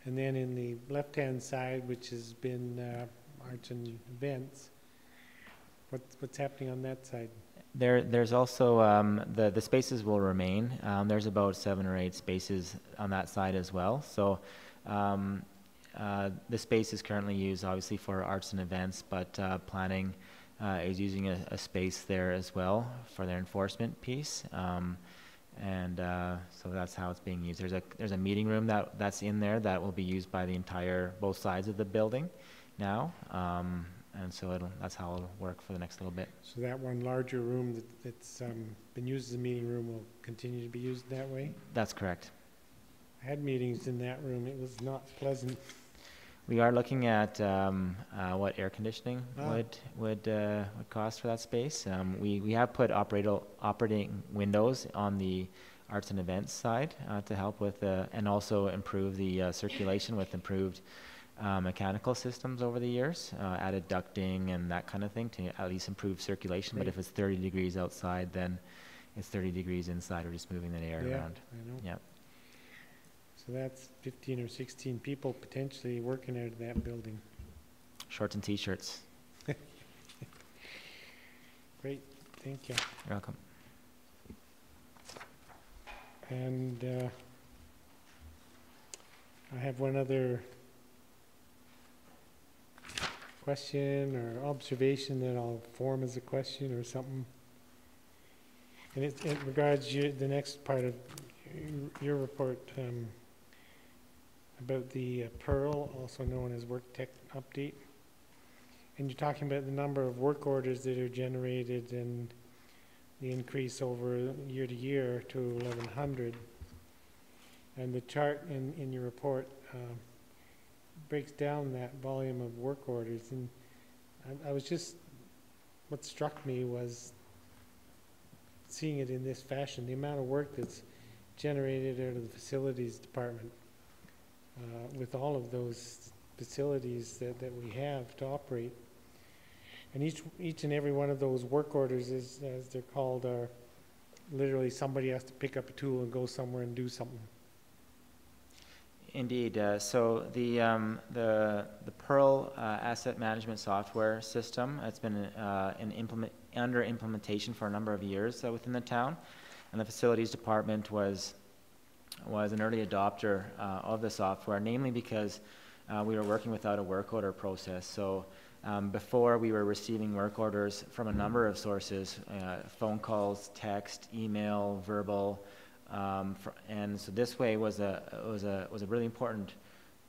And then in the left-hand side, which has been arts and events, what's happening on that side? There's also the spaces will remain. There's about 7 or 8 spaces on that side as well. So the space is currently used obviously for arts and events, but planning is using a space there as well for their enforcement piece. And so that's how it's being used. There's a meeting room that's in there that will be used by both sides of the building now. And so that's how it'll work for the next little bit. So that one larger room that's been used as a meeting room will continue to be used that way? That's correct. I had meetings in that room. It was not pleasant. We are looking at what air conditioning would cost for that space. We have put operating windows on the arts and events side to help with and also improve the circulation with improved mechanical systems over the years, added ducting and that kind of thing to at least improve circulation. But if it's 30 degrees outside, then it's 30 degrees inside. We're just moving the air around. I know. Yeah. So that's 15 or 16 people potentially working out of that building. Shorts and t-shirts. Great, thank you. You're welcome. And I have one other question or observation that I'll form as a question or something. And it regards the next part of your report about the Pearl, also known as Work Tech Update. and you're talking about the number of work orders that are generated and the increase over year to year to 1,100. And the chart in your report breaks down that volume of work orders. And I was just, what struck me was seeing it in this fashion, the amount of work that's generated out of the facilities department with all of those facilities that we have to operate. And each and every one of those work orders, is, as they're called, are literally somebody has to pick up a tool and go somewhere and do something. Indeed. So the Pearl asset management software system, it's been under implementation for a number of years within the town, and the facilities department was an early adopter of the software, namely because we were working without a work order process. So before, we were receiving work orders from a number of sources: phone calls, text, email, verbal. And so this way was a really important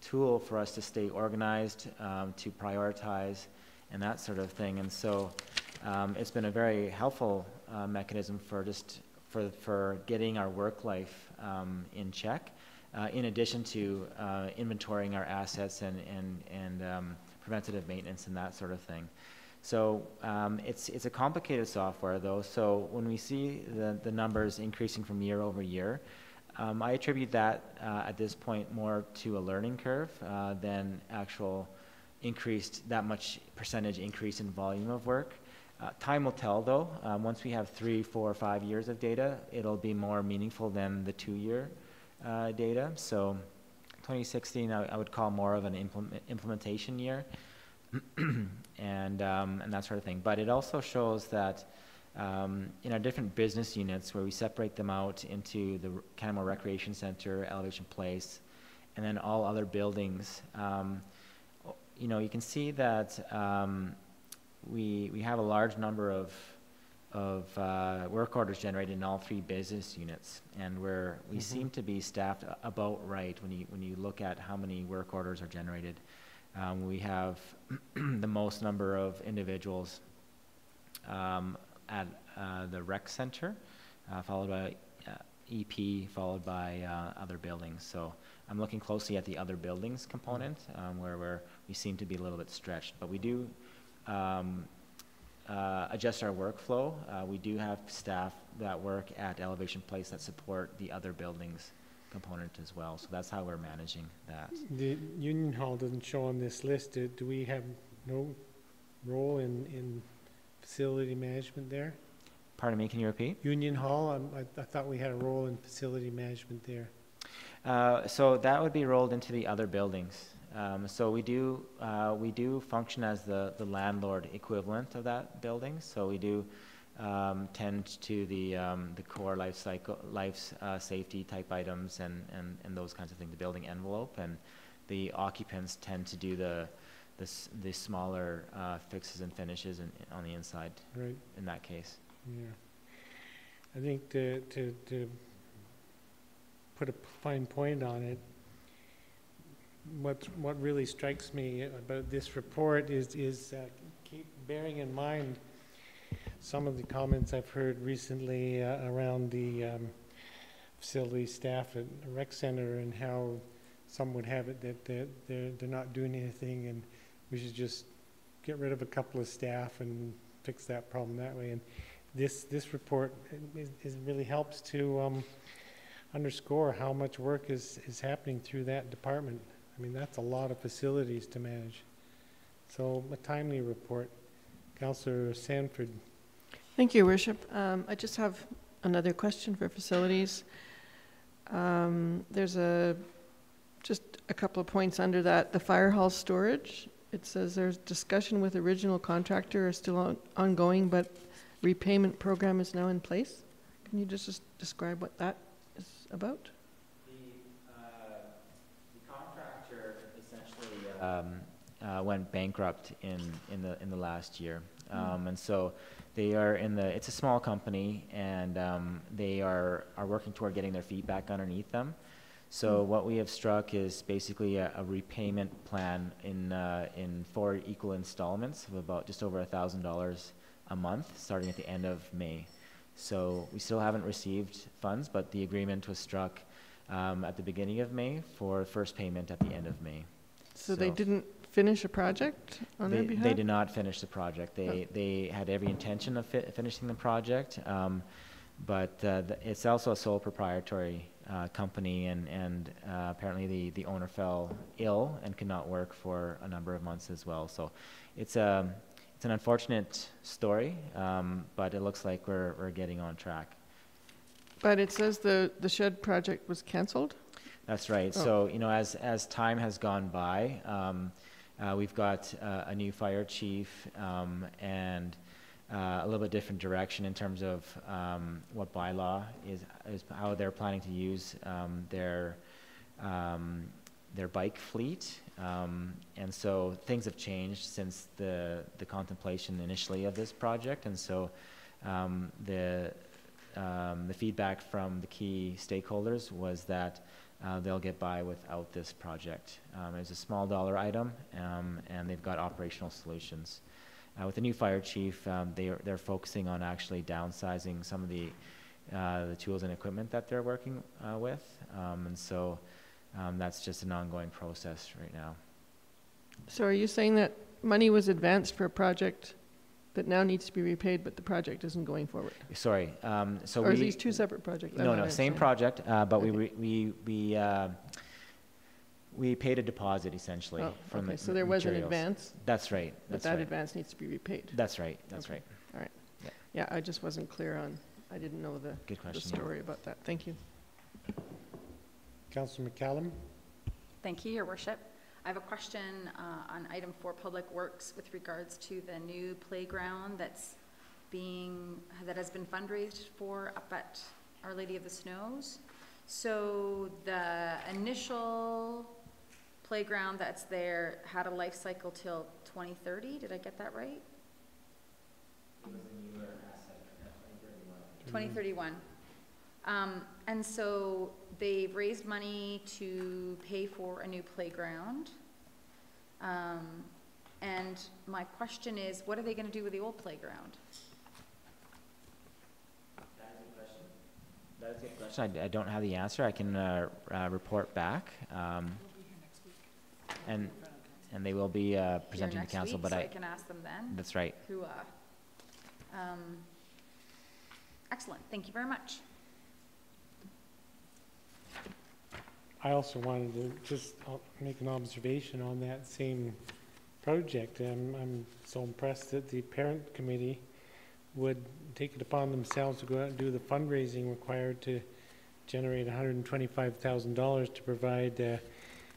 tool for us to stay organized, to prioritize, and that sort of thing. And so it's been a very helpful mechanism for getting our work life in check, in addition to inventorying our assets and preventative maintenance and that sort of thing. So it's a complicated software, though. So when we see the numbers increasing from year over year, I attribute that at this point more to a learning curve than actual that much percentage increase in volume of work. Time will tell, though. Once we have 3, 4, 5 years of data, it'll be more meaningful than the 2-year data. So 2016, I would call more of an implementation year. and that sort of thing. But it also shows that in our different business units, where we separate them out into the Canmore Recreation Center, Elevation Place, and then all other buildings, you can see that we have a large number of work orders generated in all 3 business units, and we seem to be staffed about right when you look at how many work orders are generated. We have the most number of individuals at the rec center, followed by EP, followed by other buildings. So I'm looking closely at the other buildings component, where we seem to be a little bit stretched. But we do adjust our workflow. We do have staff that work at Elevation Place that support the other buildings component as well. So that's how we're managing that. The Union Hall doesn't show on this list. Do we have no role in facility management there? Pardon me, can you repeat? Union Hall, I thought we had a role in facility management there. So that would be rolled into the other buildings. So we do function as the landlord equivalent of that building. So we do tend to the core life safety type items and those kinds of things, the building envelope, and the occupants tend to do the smaller fixes and finishes on the inside. Right. In that case. Yeah, I think to put a fine point on it, what really strikes me about this report is keep bearing in mind some of the comments I've heard recently around the facility staff at the rec center, and how some would have it that they're not doing anything, and we should just get rid of a couple of staff and fix that problem that way. And this report really helps to underscore how much work is happening through that department. I mean, that's a lot of facilities to manage. So a timely report. Councillor Sanford. Thank you, Worship. I just have another question for facilities. There's just a couple of points under that. The fire hall storage, it says there's discussion with original contractor are still ongoing, but repayment program is now in place. Can you just describe what that is about? The contractor essentially went bankrupt in the last year, and so they are it's a small company, and they are working toward getting their feet back underneath them. So what we have struck is basically a repayment plan in 4 equal installments of about just over $1,000 a month, starting at the end of May. So we still haven't received funds, but the agreement was struck at the beginning of May for first payment at the end of May. So they didn't finish a project on their behalf? They did not finish the project. They had every intention of finishing the project, but it's also a sole proprietary company, and apparently the owner fell ill and could not work for a number of months as well. So it's an unfortunate story, but it looks like we're getting on track. But it says the shed project was canceled? That's right. Oh. So, you know, as time has gone by, we've got a new fire chief and a little bit different direction in terms of what bylaw is how they're planning to use their bike fleet. And so things have changed since the contemplation initially of this project. And so the feedback from the key stakeholders was that they'll get by without this project. It's a small dollar item, and they've got operational solutions. With the new fire chief, they're focusing on actually downsizing some of the tools and equipment that they're working with, and so that's just an ongoing process right now. So are you saying that money was advanced for a project that now needs to be repaid, but the project isn't going forward? Sorry. So or are these two separate projects? No, same project, but we paid a deposit essentially from the so there was materials. an advance? That's right. But that advance needs to be repaid? That's right. That's right. All right. Yeah, I just wasn't clear on, I didn't know the story about that. Thank you. Councillor McCallum. Thank you, Your Worship. I have a question on item 4, Public Works, with regards to the new playground that has been fundraised for up at Our Lady of the Snows. So the initial playground that's there had a life cycle till 2030. Did I get that right? 2031. And so they've raised money to pay for a new playground. And my question is, what are they going to do with the old playground? That's a good question. I don't have the answer. I can report back. And they will be presenting to council. But I can ask them then. That's right. Who? Excellent. Thank you very much. I also wanted to just make an observation on that same project. I'm so impressed that the parent committee would take it upon themselves to go out and do the fundraising required to generate $125,000 to provide a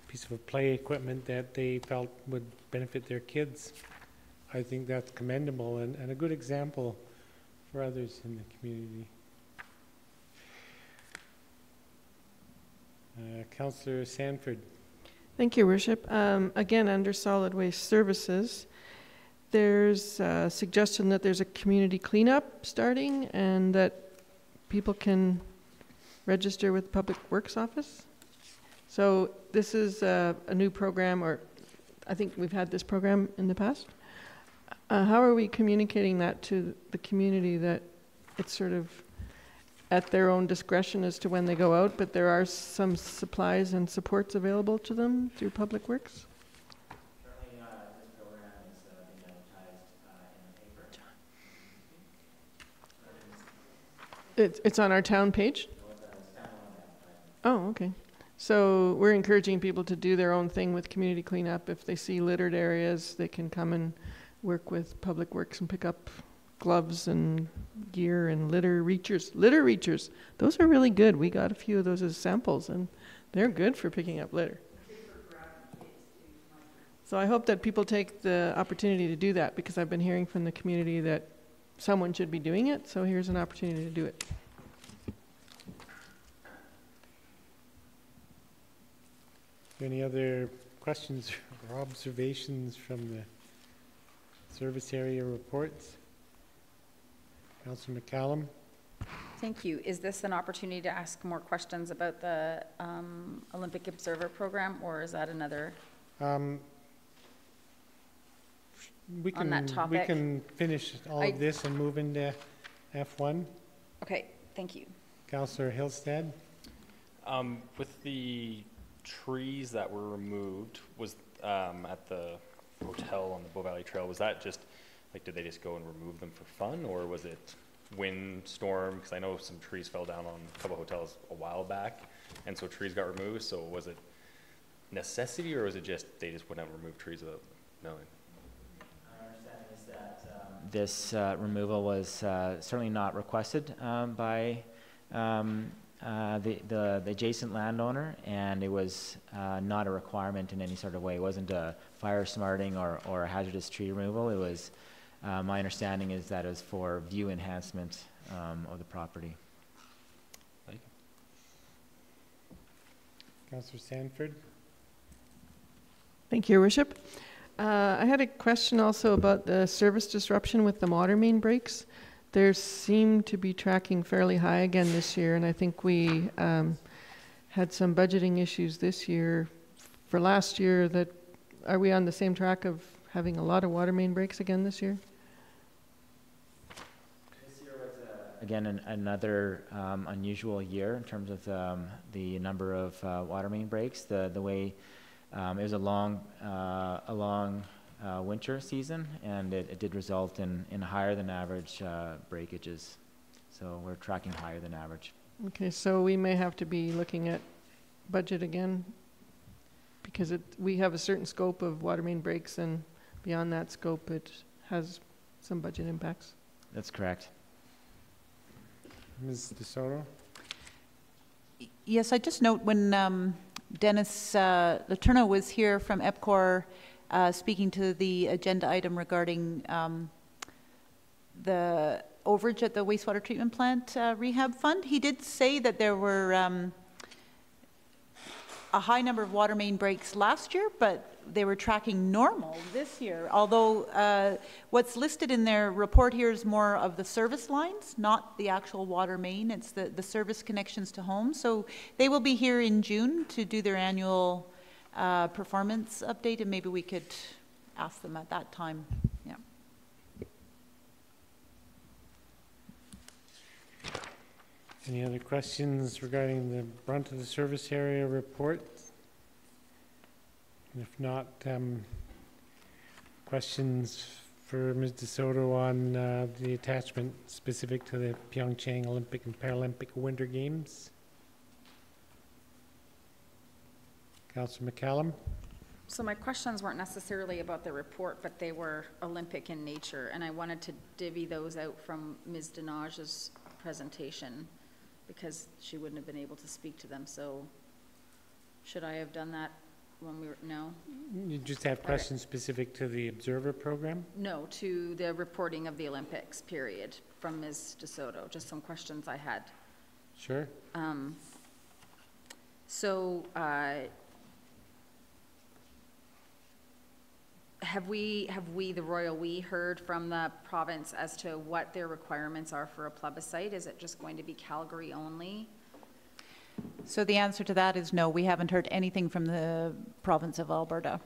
piece of play equipment that they felt would benefit their kids. I think that's commendable and a good example for others in the community. Councillor Sanford. Thank you, Worship. Again, under Solid Waste Services, there's a suggestion that there's a community cleanup starting and that people can register with the Public Works Office. So this is a new program, or I think we've had this program in the past. How are we communicating that to the community, that it's sort of at their own discretion as to when they go out, but there are some supplies and supports available to them through Public Works? Currently, this program is being advertised in the paper. It's on our town page? Oh, okay. So we're encouraging people to do their own thing with community cleanup. If they see littered areas, they can come and work with Public Works and pick up gloves and gear and litter reachers. Litter reachers, those are really good. We got a few of those as samples, and they're good for picking up litter. So I hope that people take the opportunity to do that, because I've been hearing from the community that someone should be doing it, so here's an opportunity to do it. Any other questions or observations from the service area reports? Councillor McCallum. Thank you. Is this an opportunity to ask more questions about the Olympic Observer Program, or is that another on that topic? We can finish all of this and move into F1. Okay, thank you. Councillor Hillstead. With the trees that were removed, was at the hotel on the Bow Valley Trail, was that just, like, did they just go and remove them for fun, or was it wind, storm? Because I know some trees fell down on a couple hotels a while back, and so trees got removed. So was it necessity, or was it just they just wouldn't remove trees without knowing? My understanding is that this removal was certainly not requested by the adjacent landowner, and it was not a requirement in any sort of way. It wasn't a fire smarting or hazardous tree removal. It was, my understanding is that it was for view enhancement of the property. Thank you. Councillor Sanford. Thank you, Your Worship. I had a question also about the service disruption with the water main breaks. There seem to be tracking fairly high again this year, and I think we had some budgeting issues this year for last year. That are we on the same track of having a lot of water main breaks again this year? This year was again another unusual year in terms of the number of water main breaks. The way it was a long winter season, and it did result in higher than average breakages. So we're tracking higher than average. Okay, so we may have to be looking at budget again, because we have a certain scope of water main breaks, and beyond that scope it has some budget impacts. That's correct. Ms. DeSoto. Yes, I just note when Dennis Letourneau was here from EPCOR speaking to the agenda item regarding the overage at the wastewater treatment plant rehab fund, he did say that there were a high number of water main breaks last year, but they were tracking normal this year. Although what's listed in their report here is more of the service lines, not the actual water main. It's the service connections to homes. So they will be here in June to do their annual performance update, and maybe we could ask them at that time. Yeah. Any other questions regarding the brunt of the service area report? If not, questions for Ms. DeSoto on the attachment specific to the Pyeongchang Olympic and Paralympic Winter Games? Councillor McCallum. So my questions weren't necessarily about the report, but they were Olympic in nature, and I wanted to divvy those out from Ms. Denage's presentation because she wouldn't have been able to speak to them. So should I have done that when we were, no? You just have questions specific to the Observer program? No, to the reporting of the Olympics, period, from Ms. DeSoto, just some questions I had. Sure. Have we, the royal we, heard from the province as to what their requirements are for a plebiscite? Is it just going to be Calgary only? So the answer to that is no. We haven't heard anything from the province of Alberta.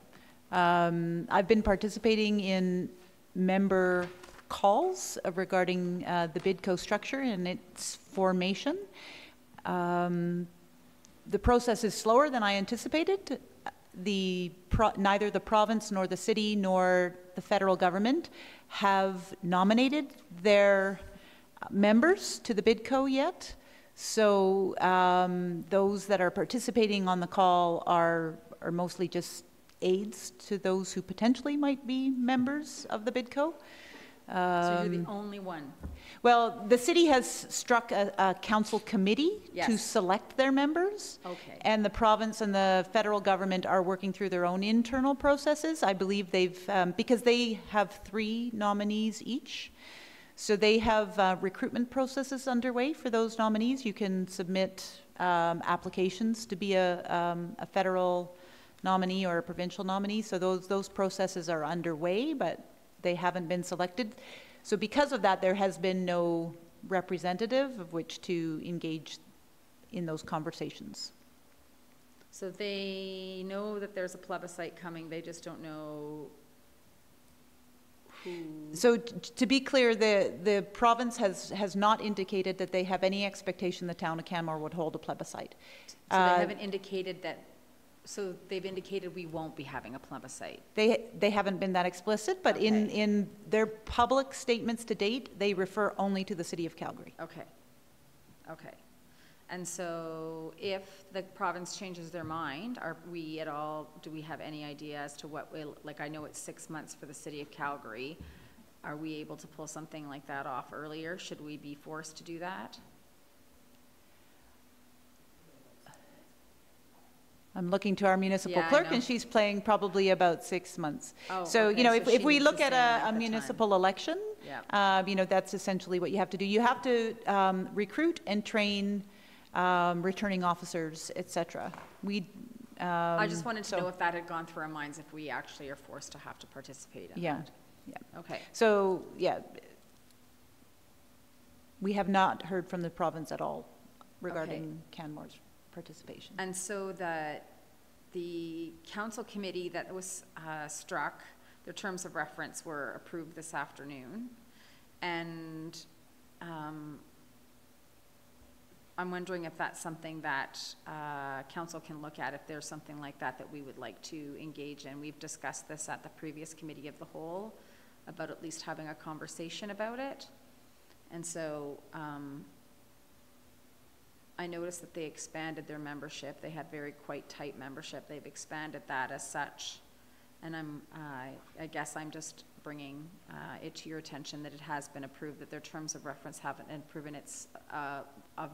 I've been participating in member calls regarding the BIDCO structure and its formation. The process is slower than I anticipated. Neither the province nor the city nor the federal government have nominated their members to the BIDCO yet. So those that are participating on the call are mostly just aides to those who potentially might be members of the BIDCO. So you're the only one? Well, the city has struck a council committee Yes. to select their members. Okay. And the province and the federal government are working through their own internal processes. I believe they've, because they have 3 nominees each, so they have recruitment processes underway for those nominees. You can submit applications to be a federal nominee or a provincial nominee. So those processes are underway, but they haven't been selected. So because of that, there has been no representative of which to engage in those conversations. So they know that there's a plebiscite coming, they just don't know who. So to be clear, the province has not indicated that they have any expectation the town of Canmore would hold a plebiscite. So they haven't indicated that, so they've indicated we won't be having a plebiscite. They haven't been that explicit, but Okay. in their public statements to date, they refer only to the city of Calgary. Okay, okay. And so if the province changes their mind, are we at all, do we have any idea as to what will, like I know it's 6 months for the city of Calgary. Are we able to pull something like that off earlier? Should we be forced to do that? I'm looking to our municipal Yeah, I clerk, know. and she's playing probably about 6 months. Oh, So, okay, you know, so if she we needs look to at say that a at the municipal election, Yeah. you know, that's essentially what you have to do. You have to recruit and train returning officers, et cetera. I just wanted to so- know if that had gone through our minds, if we actually are forced to have to participate in Yeah, that. yeah. Okay, So, yeah, we have not heard from the province at all regarding Canmore's participation. and so the council committee that was struck, their terms of reference were approved this afternoon. And I'm wondering if that's something that council can look at, if there's something like that that we would like to engage in. We've discussed this at the previous committee of the whole, about at least having a conversation about it. And so I noticed that they expanded their membership. They had quite tight membership. They've expanded that as such. And I guess I'm just bringing it to your attention that it has been approved, that their terms of reference haven't been proven. It's of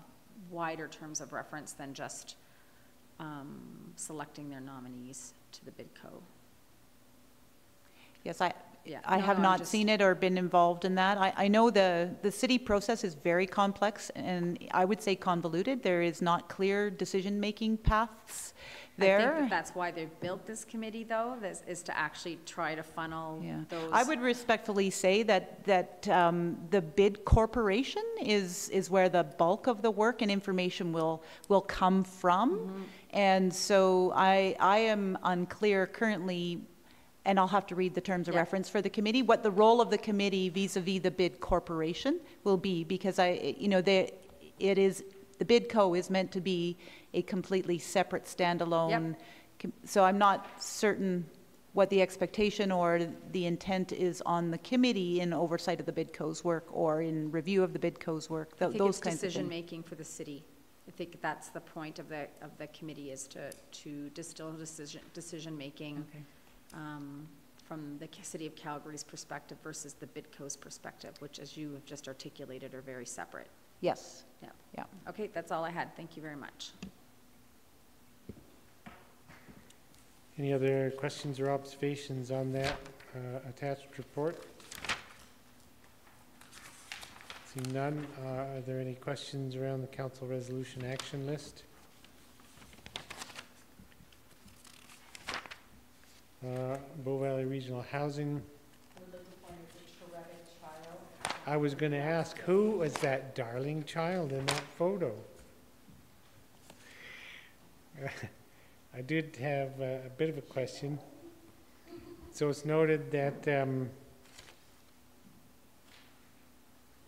wider terms of reference than just selecting their nominees to the BidCo. Yes, I No, have I'm not just- seen it or been involved in that. I know the city process is very complex and I would say convoluted. There is not clear decision-making paths there. I think that that's why they've built this committee, though, is to actually try to funnel those. I would respectfully say that the bid corporation is where the bulk of the work and information will come from. And so I am unclear currently, and I'll have to read the terms of reference for the committee, what the role of the committee vis-a-vis the bid corporation will be, because the BidCo is meant to be a completely separate standalone. So I'm not certain what the expectation or the intent is on the committee in oversight of the BidCo's work or in review of the BidCo's work, I think those it's kinds of things. decision-making for the city. I think that's the point of the committee, is to distill decision-making from the city of Calgary's perspective versus the BidCo's perspective, which, as you have just articulated, are very separate. Yes. Yeah. Okay, that's all I had. Thank you very much. Any other questions or observations on that attached report? Seeing none, are there any questions around the council resolution action list? Bow Valley Regional Housing. I was going to ask, who was that darling child in that photo? I did have a bit of a question. So it's noted that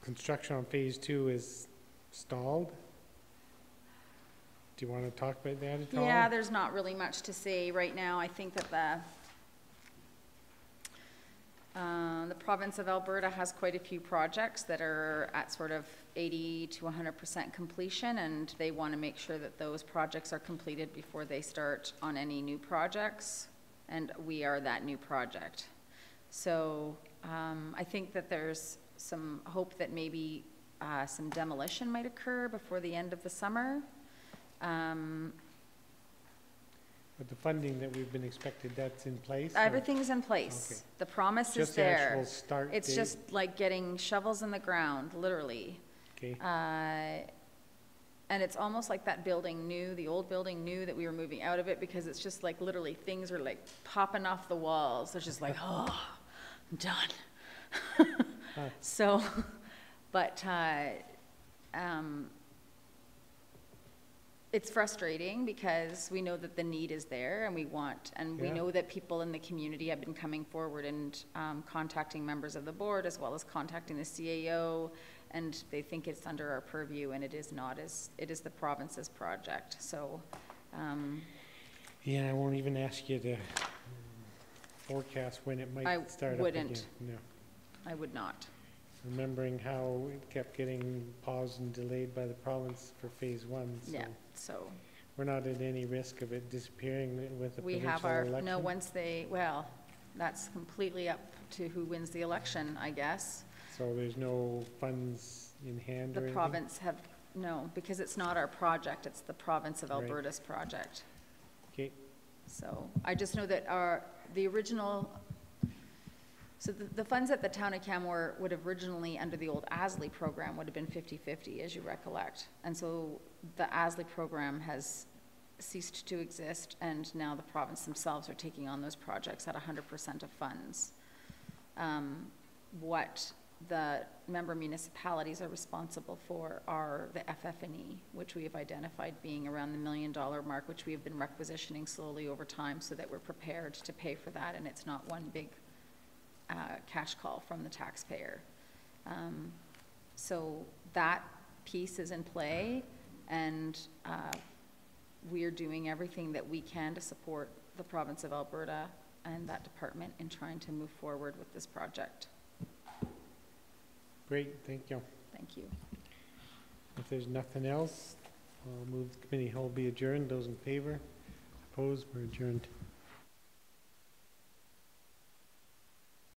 construction on phase 2 is stalled. Do you want to talk about that at all? Yeah, there's not really much to say right now. I think that the province of Alberta has quite a few projects that are at sort of 80 to 100% completion, and they want to make sure that those projects are completed before they start on any new projects, and we are that new project. So I think that there's some hope that maybe some demolition might occur before the end of the summer. But the funding that we've been expected, that's in place? or- Everything's in place. Okay. The promise is Just the there. actual start It's date? just like getting shovels in the ground, literally. Okay. And it's almost like that building knew, the old building knew that we were moving out of it, because it's just like literally things are like popping off the walls. It's just like, oh, I'm done. So, But it's frustrating because we know that the need is there, and we know that people in the community have been coming forward and contacting members of the board as well as contacting the CAO, and they think it's under our purview, and it is not. It is the province's project. So yeah, I won't even ask you to forecast when it might start up again. No. I would not. Remembering how it kept getting paused and delayed by the province for phase 1. So Yeah, so. We're not at any risk of it disappearing with the We provincial have our, election? no, once they, well, that's completely up to who wins the election, I guess. So there's no funds in hand The or anything? province have, no, because it's not our project, it's the province of Right. Alberta's project. Okay. So I just know that the original, so the funds at the town of Canmore would have originally, under the old ASLI program, would have been 50-50, as you recollect. And so the ASLI program has ceased to exist, and now the province themselves are taking on those projects at 100% of funds. What the member municipalities are responsible for are the FF&E, which we have identified being around the $1 million mark, which we have been requisitioning slowly over time so that we're prepared to pay for that, and it's not one big cash call from the taxpayer. So that piece is in play, and we are doing everything that we can to support the province of Alberta and that department in trying to move forward with this project. Great, thank you. Thank you. If there's nothing else, I'll move the committee whole be adjourned. Those in favor? Opposed? We're adjourned.